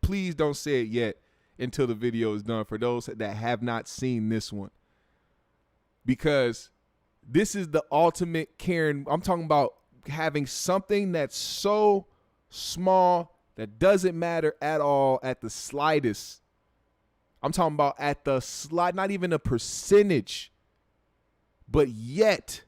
please don't say it yet until the video is done for those that have not seen this one. Because this is the ultimate Karen. I'm talking about having something that's so small that doesn't matter at all at the slightest. I'm talking about at the slide, not even a percentage. But yet,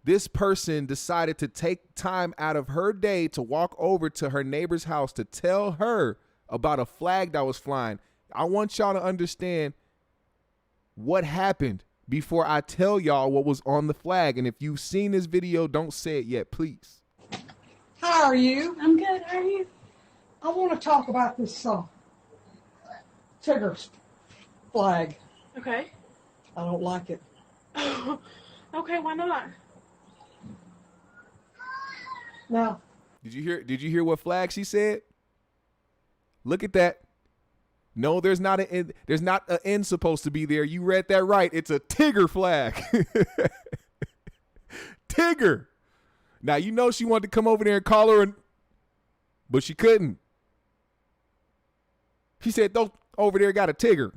this person decided to take time out of her day to walk over to her neighbor's house to tell her about a flag that was flying. I want y'all to understand what happened before I tell y'all what was on the flag. And if you've seen this video, don't say it yet, please. How are you? I'm good. How are you? I want to talk about this Tigger flag. Okay. I don't like it. Okay, why not? Now, did you hear what flag she said? Look at that. No, there's not an N supposed to be there. You read that right. It's a Tigger flag. Tigger. Now, you know she wanted to come over there and call her, but she couldn't. She said, "Those over there got a Tigger."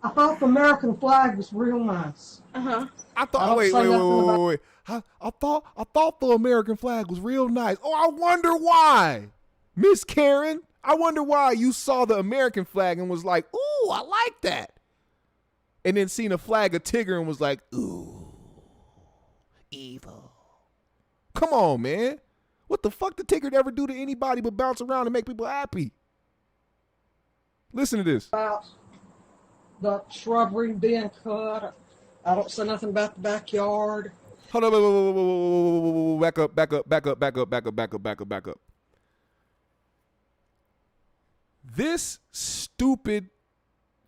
I thought the American flag was real nice. Uh-huh. I thought, wait. I thought the American flag was real nice. Oh, I wonder why. Miss Karen, I wonder why you saw the American flag and was like, ooh, I like that. And then seen a flag of Tigger and was like, ooh, evil. Come on, man. What the fuck did Tigger ever do to anybody but bounce around and make people happy? Listen to this. About the shrubbery being cut. I don't say nothing about the backyard. Hold on, back up. This stupid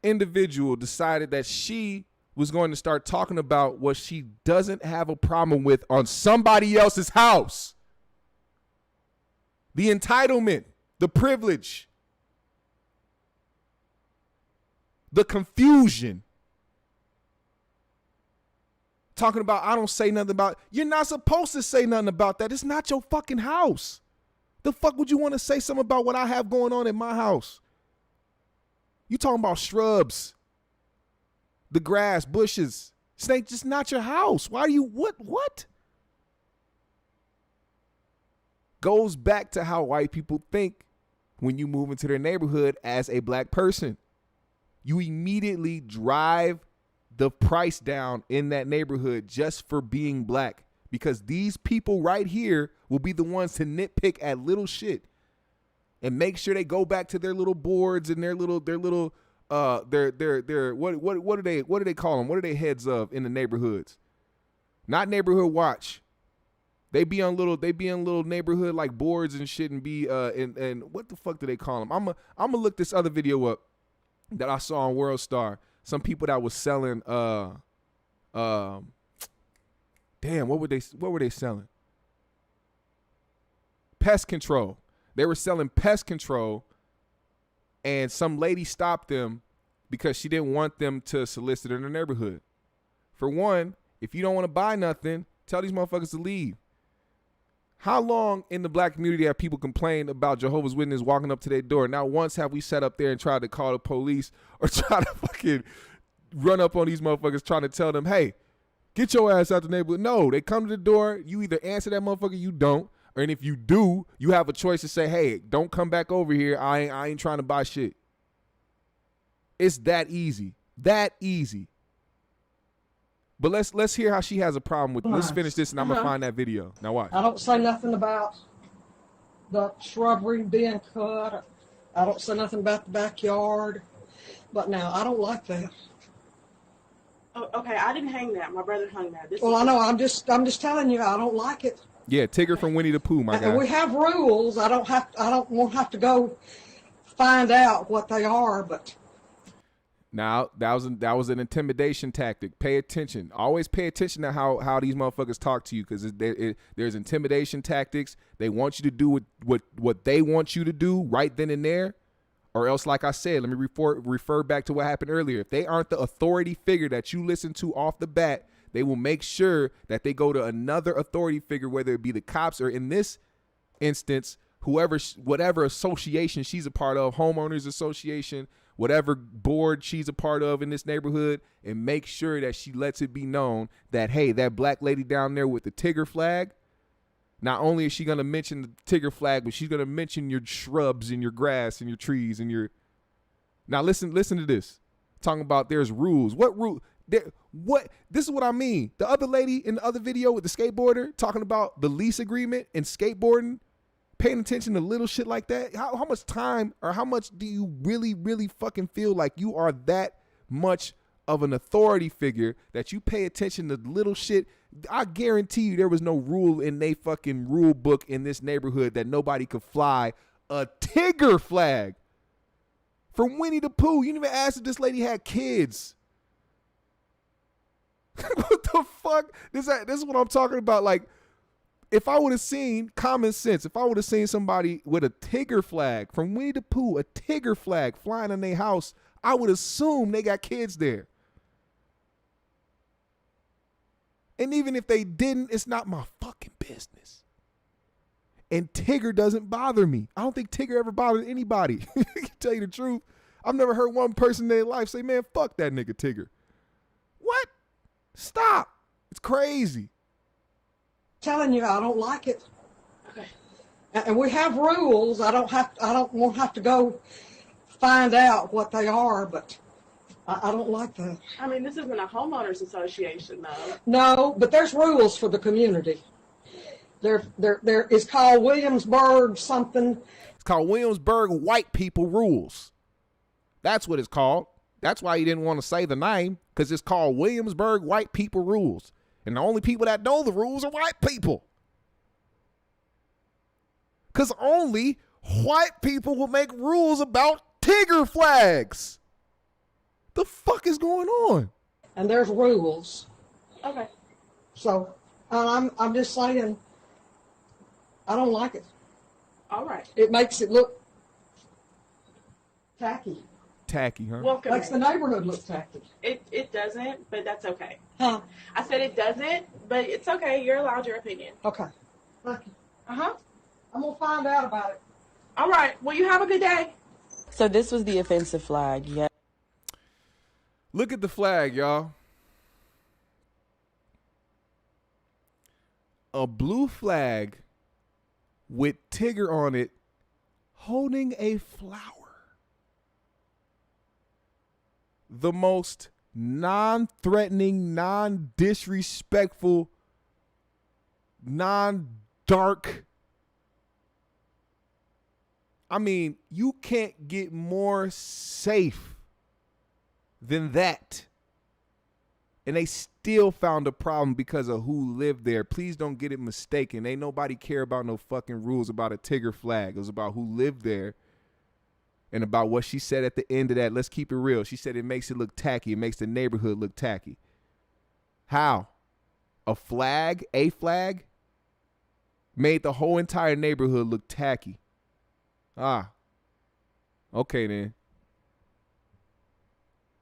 individual decided that she was going to start talking about what she doesn't have a problem with on somebody else's house. The entitlement, the privilege, the confusion. Talking about, I don't say nothing about, you're not supposed to say nothing about that. It's not your fucking house. The fuck would you want to say something about what I have going on in my house? You talking about shrubs, the grass, bushes. It's just not your house. Why are you, what? Goes back to how white people think when you move into their neighborhood as a black person. You immediately drive the price down in that neighborhood just for being black, because these people right here will be the ones to nitpick at little shit and make sure they go back to their little boards and their what do they call them? What are they heads of in the neighborhoods? Not neighborhood watch. They be on little neighborhood like boards and shit and be and what the fuck do they call them? I'm gonna look this other video up that I saw on World Star. Some people that was selling damn, what were they selling? Pest control. They were selling pest control, and some lady stopped them because she didn't want them to solicit in her neighborhood. For one, if you don't want to buy nothing, tell these motherfuckers to leave. How long in the black community have people complained about Jehovah's Witnesses walking up to their door? Not once have we sat up there and tried to call the police or try to fucking run up on these motherfuckers trying to tell them, hey, get your ass out the neighborhood. No, they come to the door. You either answer that motherfucker, you don't. And if you do, you have a choice to say, hey, don't come back over here. I ain't trying to buy shit. It's that easy. That easy. But let's hear how she has a problem with. Let's finish this, and I'm gonna find that video. Now watch. I don't say nothing about the shrubbery being cut. I don't say nothing about the backyard. But now I don't like that. Oh, okay, I didn't hang that. My brother hung that. Well, I know. I'm just telling you, I don't like it. Yeah, Tigger from Winnie the Pooh, my guy. And we have rules. I don't want to have to go find out what they are, but. Now that was an intimidation tactic. Pay attention. Always pay attention to how these motherfuckers talk to you, because there's intimidation tactics. They want you to do what they want you to do right then and there, or else, like I said, let me refer back to what happened earlier. If they aren't the authority figure that you listen to off the bat, they will make sure that they go to another authority figure, whether it be the cops or, in this instance, whatever association she's a part of, homeowners association, whatever board she's a part of in this neighborhood, and make sure that she lets it be known that, hey, that black lady down there with the Tigger flag, not only is she going to mention the Tigger flag, but she's going to mention your shrubs and your grass and your trees and your. Now listen to this. Talking about there's rules. What rule? This is what I mean. The other lady in the other video with the skateboarder talking about the lease agreement and skateboarding, paying attention to little shit like that. How much time or how much do you really, really fucking feel like you are that much of an authority figure that you pay attention to little shit? I guarantee you there was no rule in they fucking rule book in this neighborhood that nobody could fly a Tigger flag from Winnie the Pooh. You didn't even ask if this lady had kids. What the fuck? This is what I'm talking about. Like, if I would have seen common sense, if I would have seen somebody with a Tigger flag from Winnie the Pooh, a Tigger flag flying in their house, I would assume they got kids there. And even if they didn't, it's not my fucking business. And Tigger doesn't bother me. I don't think Tigger ever bothered anybody. To tell you the truth, I've never heard one person in their life say, man, fuck that nigga Tigger. What? Stop. It's crazy. Telling you, I don't like it. Okay. And we have rules. I don't want to have to go find out what they are, but I don't like that. I mean, this isn't a homeowners association, though. No, but there's rules for the community. There is called Williamsburg something. It's called Williamsburg White People Rules. That's what it's called. That's why he didn't want to say the name, because it's called Williamsburg White People Rules. And the only people that know the rules are white people. Because only white people will make rules about Tigger flags. The fuck is going on? And there's rules. Okay. So I'm just saying, I don't like it. All right. It makes it look tacky. Tacky, huh? Welcome. Makes the neighborhood look tacky. It doesn't, but that's okay. Huh? I said it doesn't, but it's okay. You're allowed your opinion. Okay. Thank you. Uh-huh. I'm going to find out about it. All right. Well, you have a good day. So this was the offensive flag, yeah. Look at the flag, y'all. A blue flag with Tigger on it holding a flower. The most non-threatening, non-disrespectful, non-dark. I mean, you can't get more safe than that. And they still found a problem because of who lived there. Please don't get it mistaken. Ain't nobody care about no fucking rules about a Tigger flag. It was about who lived there and about what she said at the end of that. Let's keep it real. She said it makes it look tacky. It makes the neighborhood look tacky. How? A flag made the whole entire neighborhood look tacky. Okay then.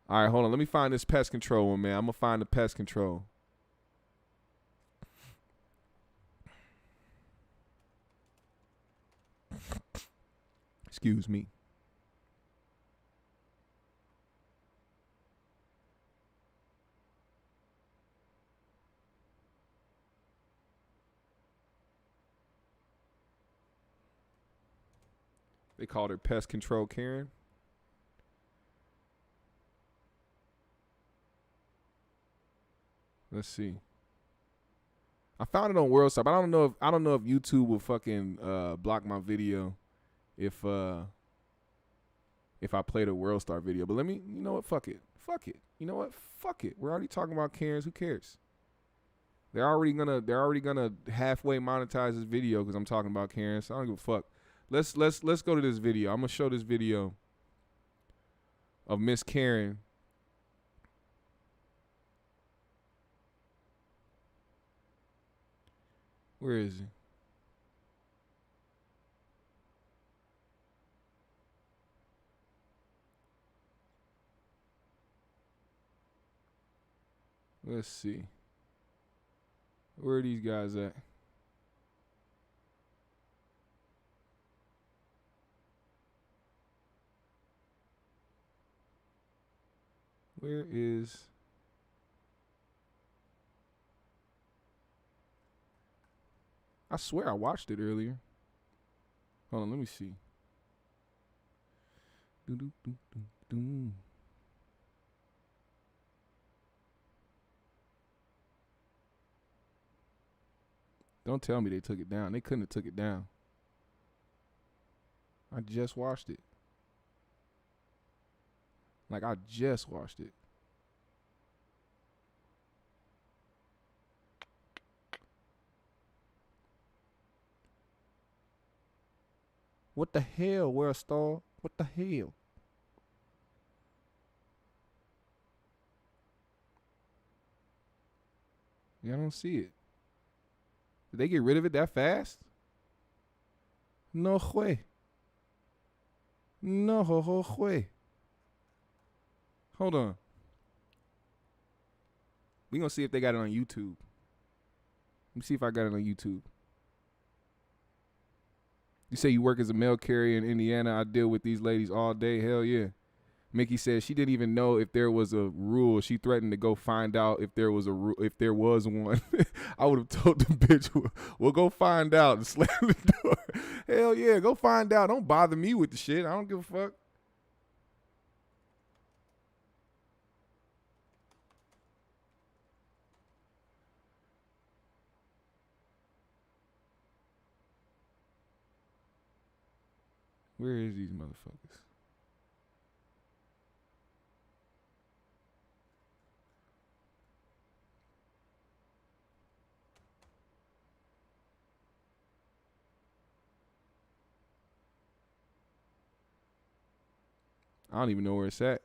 All right, hold on. Let me find this pest control one, man. I'm going to find the pest control. Excuse me. They called her Pest Control Karen. Let's see. I found it on WorldStar, but I don't know if YouTube will fucking block my video if I play the WorldStar video. But you know what? Fuck it. You know what? Fuck it. We're already talking about Karens. Who cares? They're already gonna halfway monetize this video because I'm talking about Karens. So I don't give a fuck. Let's go to this video. I'm gonna show this video of Miss Karen. Where is he? Let's see. Where are these guys at? Where is... I swear I watched it earlier. Hold on, let me see. Don't tell me they took it down. They couldn't have took it down. I just watched it. Like, I just watched it. What the hell, World Star? What the hell? Yeah, I don't see it. Did they get rid of it that fast? No way. No way. Hold on. We gonna see if they got it on YouTube. Let me see if I got it on YouTube. You say you work as a mail carrier in Indiana. I deal with these ladies all day. Hell yeah. Mickey says she didn't even know if there was a rule. She threatened to go find out if there was if there was one. I would have told the bitch, "Well, go find out," and slam the door. Hell yeah, go find out. Don't bother me with the shit. I don't give a fuck. Where is these motherfuckers? I don't even know where it's at.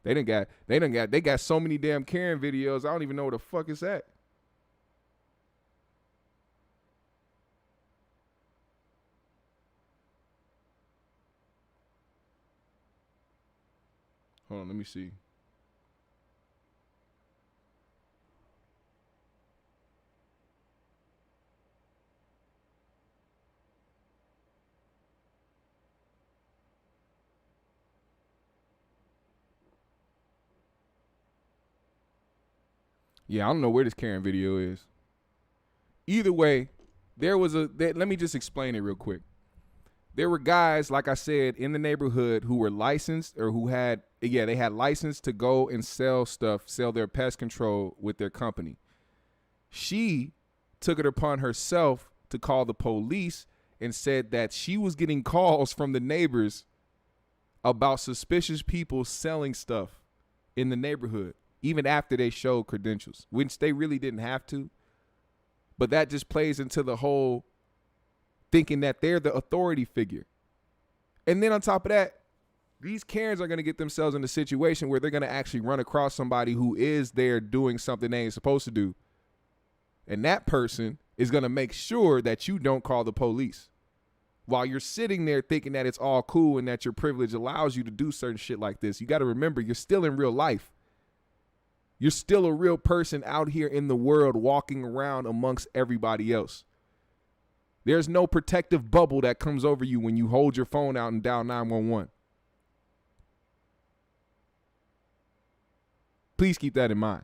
They got so many damn Karen videos. I don't even know where the fuck it's at. Hold on, let me see. Yeah, I don't know where this Karen video is. Either way, let me just explain it real quick. There were guys, like I said, in the neighborhood who were licensed or who had license to go and sell their pest control with their company. She took it upon herself to call the police and said that she was getting calls from the neighbors about suspicious people selling stuff in the neighborhood. even after they showed credentials, which they really didn't have to. But that just plays into the whole thinking that they're the authority figure. And then on top of that, these Karens are going to get themselves in a situation where they're going to actually run across somebody who is there doing something they ain't supposed to do. And that person is going to make sure that you don't call the police while you're sitting there thinking that it's all cool and that your privilege allows you to do certain shit like this. You got to remember, you're still in real life. You're still a real person out here in the world walking around amongst everybody else. There's no protective bubble that comes over you when you hold your phone out and dial 911. Please keep that in mind.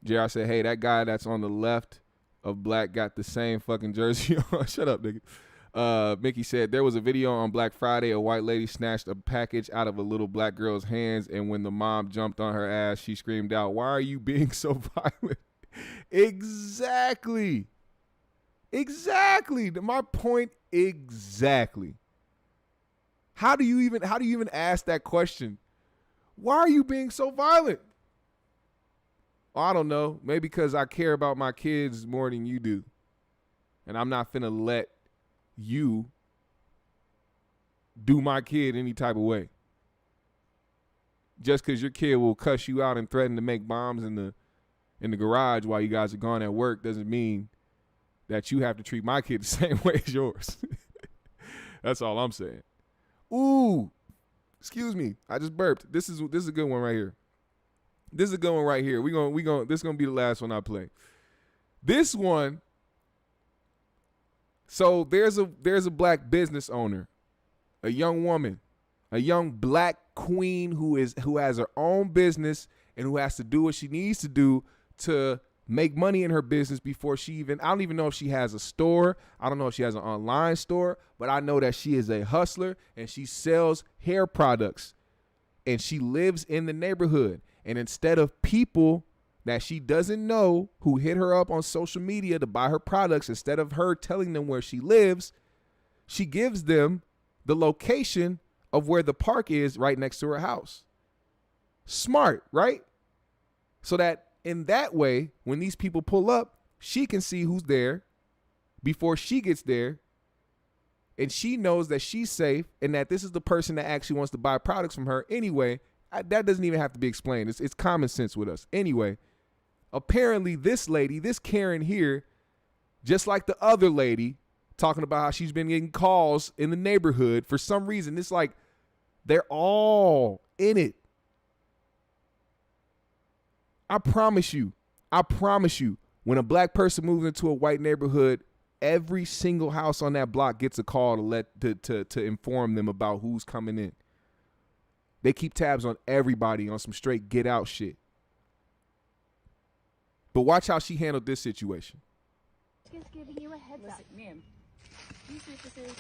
JR said, hey, that guy that's on the left of black got the same fucking jersey on. Shut up, nigga. Mickey said, there was a video on Black Friday. A white lady snatched a package out of a little black girl's hands, and when the mom jumped on her ass, she screamed out, why are you being so violent? Exactly. My point exactly. How do you even ask that question? Why are you being so violent? Oh, I don't know. Maybe because I care about my kids more than you do. And I'm not finna let you do my kid any type of way. Just because your kid will cuss you out and threaten to make bombs in the garage while you guys are gone at work doesn't mean that you have to treat my kid the same way as yours. That's all I'm saying. Ooh, excuse me. I just burped. This is a good one right here. This is a good one right here. This is gonna be the last one I play. This one. So there's a black business owner, a young woman, a young black queen who has her own business and who has to do what she needs to do to make money in her business before I don't even know if she has a store. I don't know if she has an online store, but I know that she is a hustler and she sells hair products and she lives in the neighborhood. And instead of people that she doesn't know who hit her up on social media to buy her products, instead of her telling them where she lives, she gives them the location of where the park is right next to her house. Smart, right? So that in that way, when these people pull up, she can see who's there before she gets there. And she knows that she's safe and that this is the person that actually wants to buy products from her anyway. That doesn't even have to be explained. It's common sense with us. Anyway, apparently this lady, this Karen here, just like the other lady, talking about how she's been getting calls in the neighborhood for some reason. It's like they're all in it. I promise you, when a black person moves into a white neighborhood, every single house on that block gets a call to inform them about who's coming in. They keep tabs on everybody on some straight get out shit. But watch how she handled this situation. Just giving you a heads up. Ma'am, you see if this is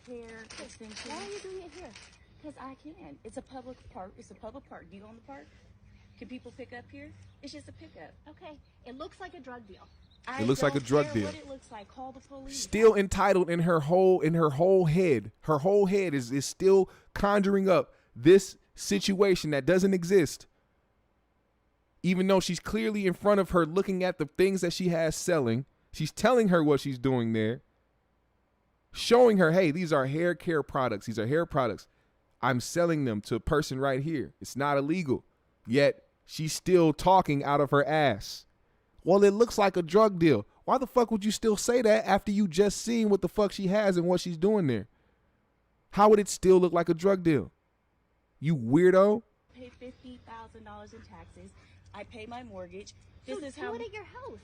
hair extension? Why are you doing it here? Because I can. It's a public park. It's a public park. Do you own the park? Can people pick up here? It's just a pickup. Okay. It looks like a drug deal. It looks like a drug deal. What it looks like. Call the police. Still entitled in her whole head. Her whole head is still conjuring up this situation that doesn't exist. Even though she's clearly in front of her looking at the things that she has selling, she's telling her what she's doing there, showing her, hey, these are hair care products. These are hair products. I'm selling them to a person right here. It's not illegal. Yet she's still talking out of her ass. Well, it looks like a drug deal. Why the fuck would you still say that after you just seen what the fuck she has and what she's doing there? How would it still look like a drug deal? You weirdo. Pay $50,000 in taxes. I pay my mortgage. So do it at your house.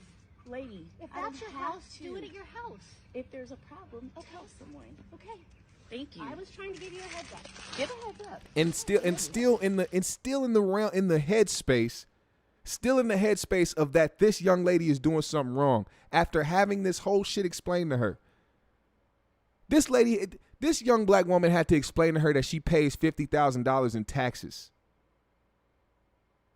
Lady, If I that's don't your have house, to. do it at your house. If there's a problem, tell someone. Okay. Thank you. I was trying to give you a heads up. Give a heads up. And still in the headspace of that this young lady is doing something wrong after having this whole shit explained to her. This young black woman had to explain to her that she pays $50,000 in taxes,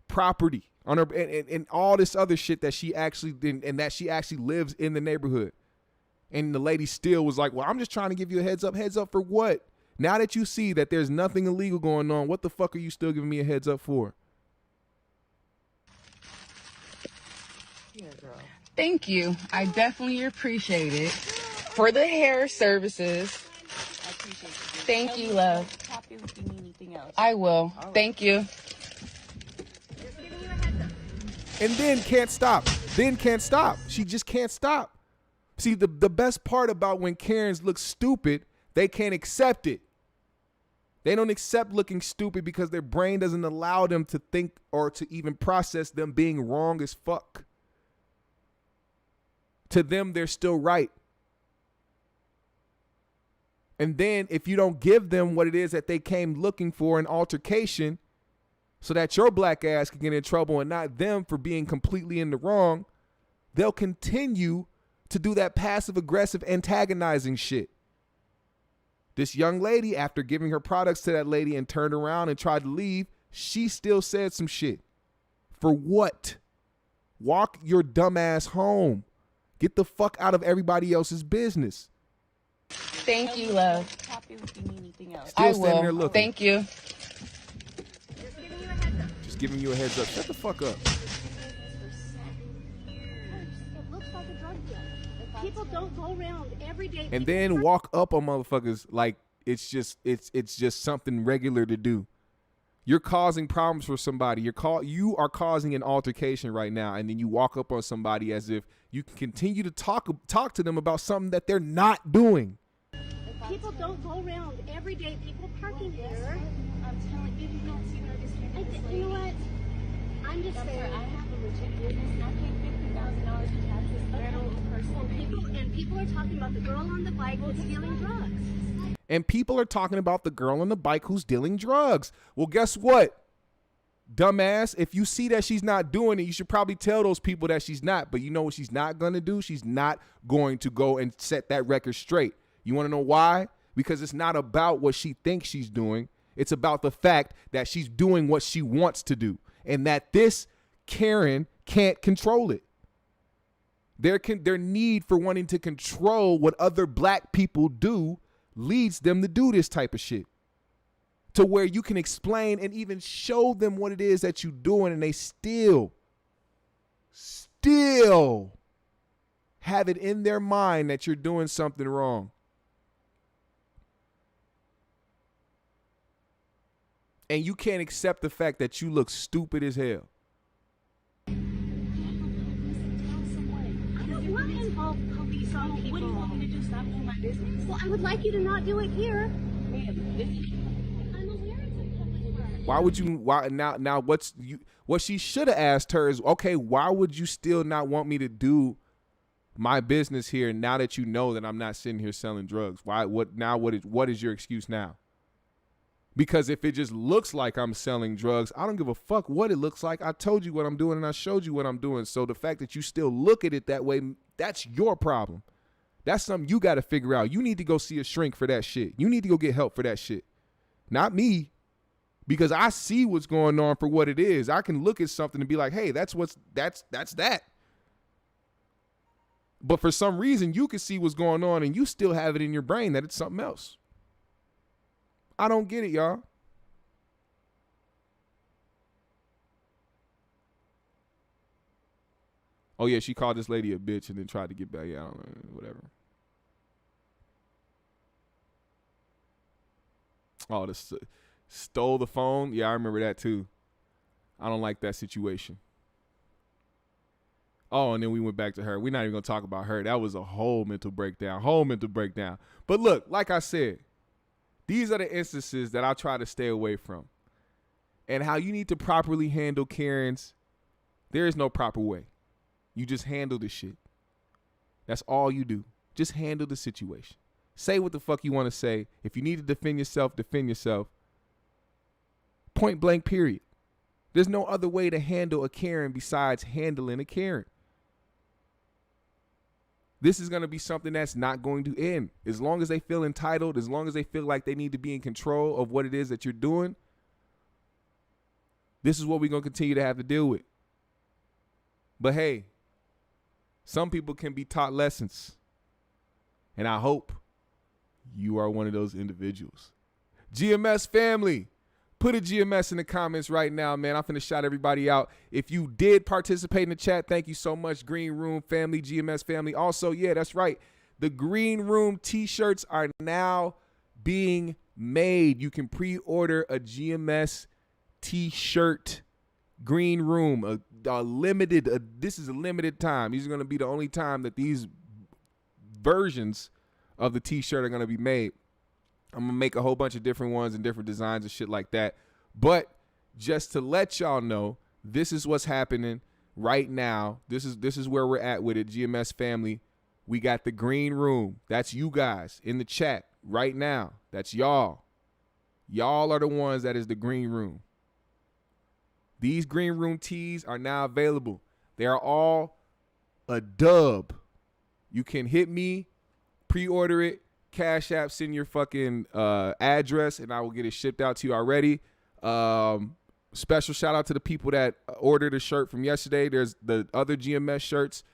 property on her, and all this other shit that she actually did, and that she actually lives in the neighborhood. And the lady still was like, well, I'm just trying to give you a heads up. Heads up for what? Now that you see that there's nothing illegal going on, what the fuck are you still giving me a heads up for? Thank you. I definitely appreciate it. For the hair services. I appreciate you. Thank you, love. Tap you if you need anything else. I will. Thank you. And then can't stop. Then can't stop. She just can't stop. See, the best part about when Karens look stupid, they can't accept it. They don't accept looking stupid because their brain doesn't allow them to think or to even process them being wrong as fuck. To them, they're still right. And then if you don't give them what it is that they came looking for, an altercation, so that your black ass can get in trouble and not them for being completely in the wrong, they'll continue to do that passive-aggressive antagonizing shit. This young lady, after giving her products to that lady and turned around and tried to leave, she still said some shit. For what? Walk your dumb ass home. Get the fuck out of everybody else's business. Thank you, love. Tap you if you need anything else. Still I standing there will. looking. Thank you. Just giving you a heads up. Shut the fuck up. It looks like a drug deal. People don't go around every day. And then walk up on motherfuckers like it's just something regular to do. You're causing problems for somebody. You are causing an altercation right now, and then you walk up on somebody as if you can continue to talk to them about something that they're not doing. People don't go around every day. People parking here. I'm telling you, you don't see what I just You know what? I'm just saying. I have a legit business, and I pay $50,000 in taxes every person. And people are talking about the girl on the bike who's stealing drugs. And people are talking about the girl on the bike who's dealing drugs. Well, guess what? Dumbass, if you see that she's not doing it, you should probably tell those people that she's not. But you know what she's not going to do? She's not going to go and set that record straight. You want to know why? Because it's not about what she thinks she's doing. It's about the fact that she's doing what she wants to do. And that this Karen can't control it. Their need for wanting to control what other black people do leads them to do this type of shit. To where you can explain and even show them what it is that you're doing, and they still have it in their mind that you're doing something wrong. And you can't accept the fact that you look stupid as hell. I don't want to involve police on people. What do you want me to do? Stop doing my business? Well, I would like you to not do it here. Why would you? Why now? What she should have asked her is, okay, why would you still not want me to do my business here now that you know that I'm not sitting here selling drugs? Why? What is your excuse now? Because if it just looks like I'm selling drugs, I don't give a fuck what it looks like. I told you what I'm doing and I showed you what I'm doing. So the fact that you still look at it that way, that's your problem. That's something you got to figure out. You need to go see a shrink for that shit. You need to go get help for that shit. Not me. Because I see what's going on for what it is. I can look at something and be like, hey, that's that. But for some reason, you can see what's going on and you still have it in your brain that it's something else. I don't get it, y'all. Oh, yeah, she called this lady a bitch and then tried to get back. Yeah, I don't know, whatever. Oh, this stole the phone. Yeah, I remember that too. I don't like that situation. Oh, and then we went back to her. We're not even going to talk about her. That was a whole mental breakdown. But look, like I said, these are the instances that I try to stay away from. And how you need to properly handle Karens, there is no proper way. You just handle the shit. That's all you do. Just handle the situation. Say what the fuck you want to say. If you need to defend yourself, defend yourself. Point blank, period. There's no other way to handle a Karen besides handling a Karen. This is going to be something that's not going to end. As long as they feel entitled, as long as they feel like they need to be in control of what it is that you're doing, this is what we're going to continue to have to deal with. But hey, some people can be taught lessons. And I hope you are one of those individuals. GMS family, put a GMS in the comments right now, man. I'm finna shout everybody out. If you did participate in the chat, thank you so much, Green Room family, GMS family. Also, yeah, that's right. The Green Room t-shirts are now being made. You can pre-order a GMS t-shirt. Green Room, this is a limited time. These are going to be the only time that these versions of the t-shirt are going to be made. I'm going to make a whole bunch of different ones and different designs and shit like that. But just to let y'all know, this is what's happening right now. This is where we're at with it, GMS family. We got the Green Room. That's you guys in the chat right now. That's y'all. Y'all are the ones that is the Green Room. These Green Room tees are now available. They are all a dub. You can hit me, pre-order it, Cash App, send your fucking address, and I will get it shipped out to you already. Special shout out to the people that ordered a shirt from yesterday. There's the other GMS shirts.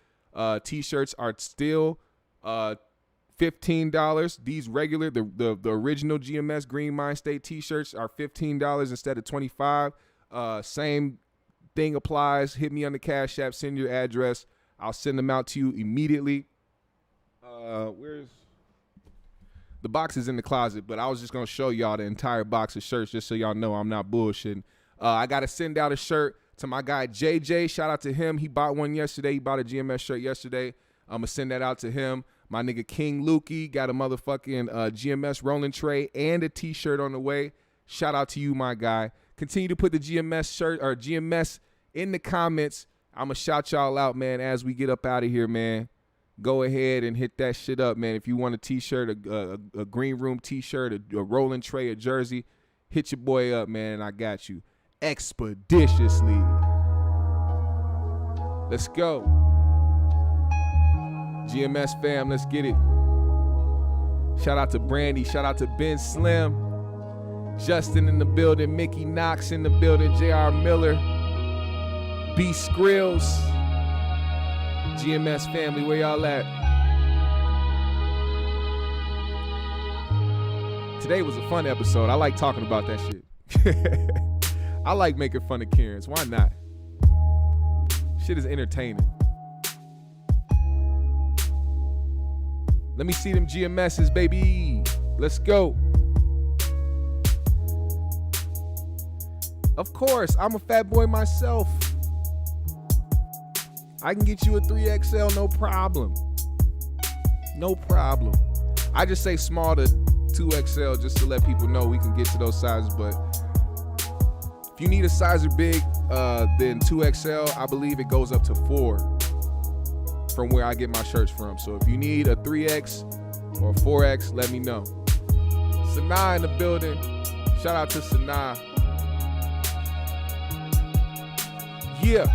T-shirts are still $15. These regular, the original GMS Green Mind State T-shirts are $15 instead of $25. Same thing applies. Hit me on the Cash App, send your address. I'll send them out to you immediately. Where's the box? Is in the closet, but I was just gonna show y'all the entire box of shirts just so y'all know I'm not bullshitting. I gotta send out a shirt to my guy JJ. Shout out to him. He bought one yesterday. He bought a GMS shirt yesterday. I'm gonna send that out to him. My nigga King Lukey got a motherfucking GMS rolling tray and a t-shirt on the way. Shout out to you, my guy. Continue to put the GMS shirt or GMS in the comments. I'm going to shout y'all out, man, as we get up out of here, man. Go ahead and hit that shit up, man. If you want a t-shirt, a Green Room t-shirt, a rolling tray, a jersey, hit your boy up, man, and I got you. Expeditiously. Let's go. GMS fam, let's get it. Shout out to Brandy. Shout out to Ben Slim. Justin in the building, Mickey Knox in the building, JR Miller, B Skrills, GMS family, where y'all at? Today was a fun episode. I like talking about that shit. I like making fun of Karens. Why not? Shit is entertaining. Let me see them GMSs, baby. Let's go. Of course, I'm a fat boy myself. I can get you a 3XL, no problem. No problem. I just say small to 2XL just to let people know we can get to those sizes. But if you need a size big than 2XL, I believe it goes up to 4 from where I get my shirts from. So if you need a 3X or a 4X, let me know. Sanaa in the building. Shout out to Sanaa. Yeah.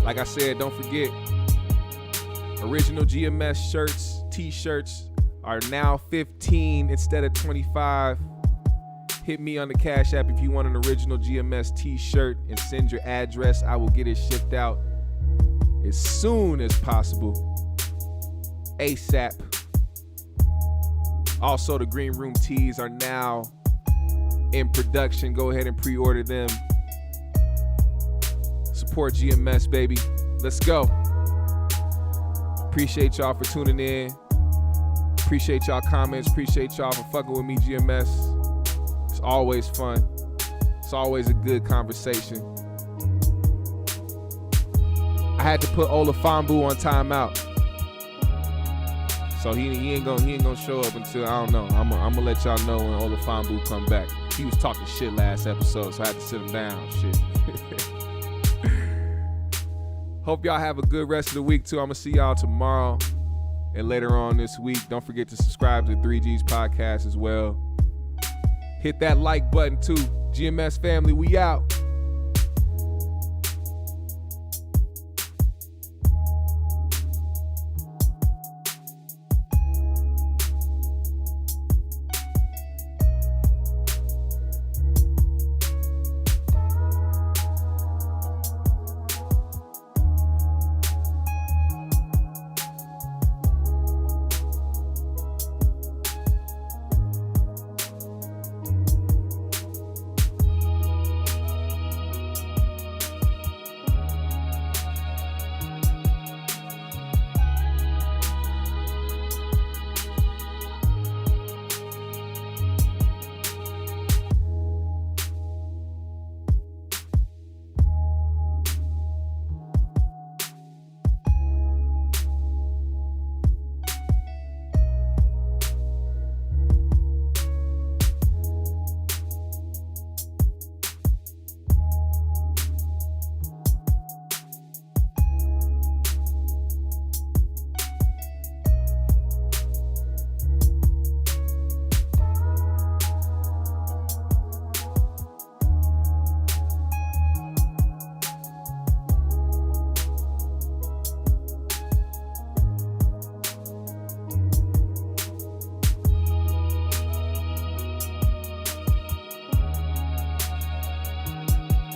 Like I said, don't forget, original GMS shirts, t-shirts are now $15 instead of $25. Hit me on the Cash App if you want an original GMS t-shirt and send your address. I will get it shipped out as soon as possible. ASAP. Also, the Green Room tees are now in production. Go ahead and pre-order them. Support GMS, baby. Let's go. Appreciate y'all for tuning in. Appreciate y'all comments. Appreciate y'all for fucking with me, GMS. It's always fun. It's always a good conversation. I had to put Olafambu on timeout. So he ain't gonna show up until, I don't know. I'm gonna let y'all know when Olafambu come back. He was talking shit last episode, so I had to sit him down. Shit. Hope y'all have a good rest of the week, too. I'm going to see y'all tomorrow and later on this week. Don't forget to subscribe to the 3Gs podcast as well. Hit that like button, too. GMS family, we out.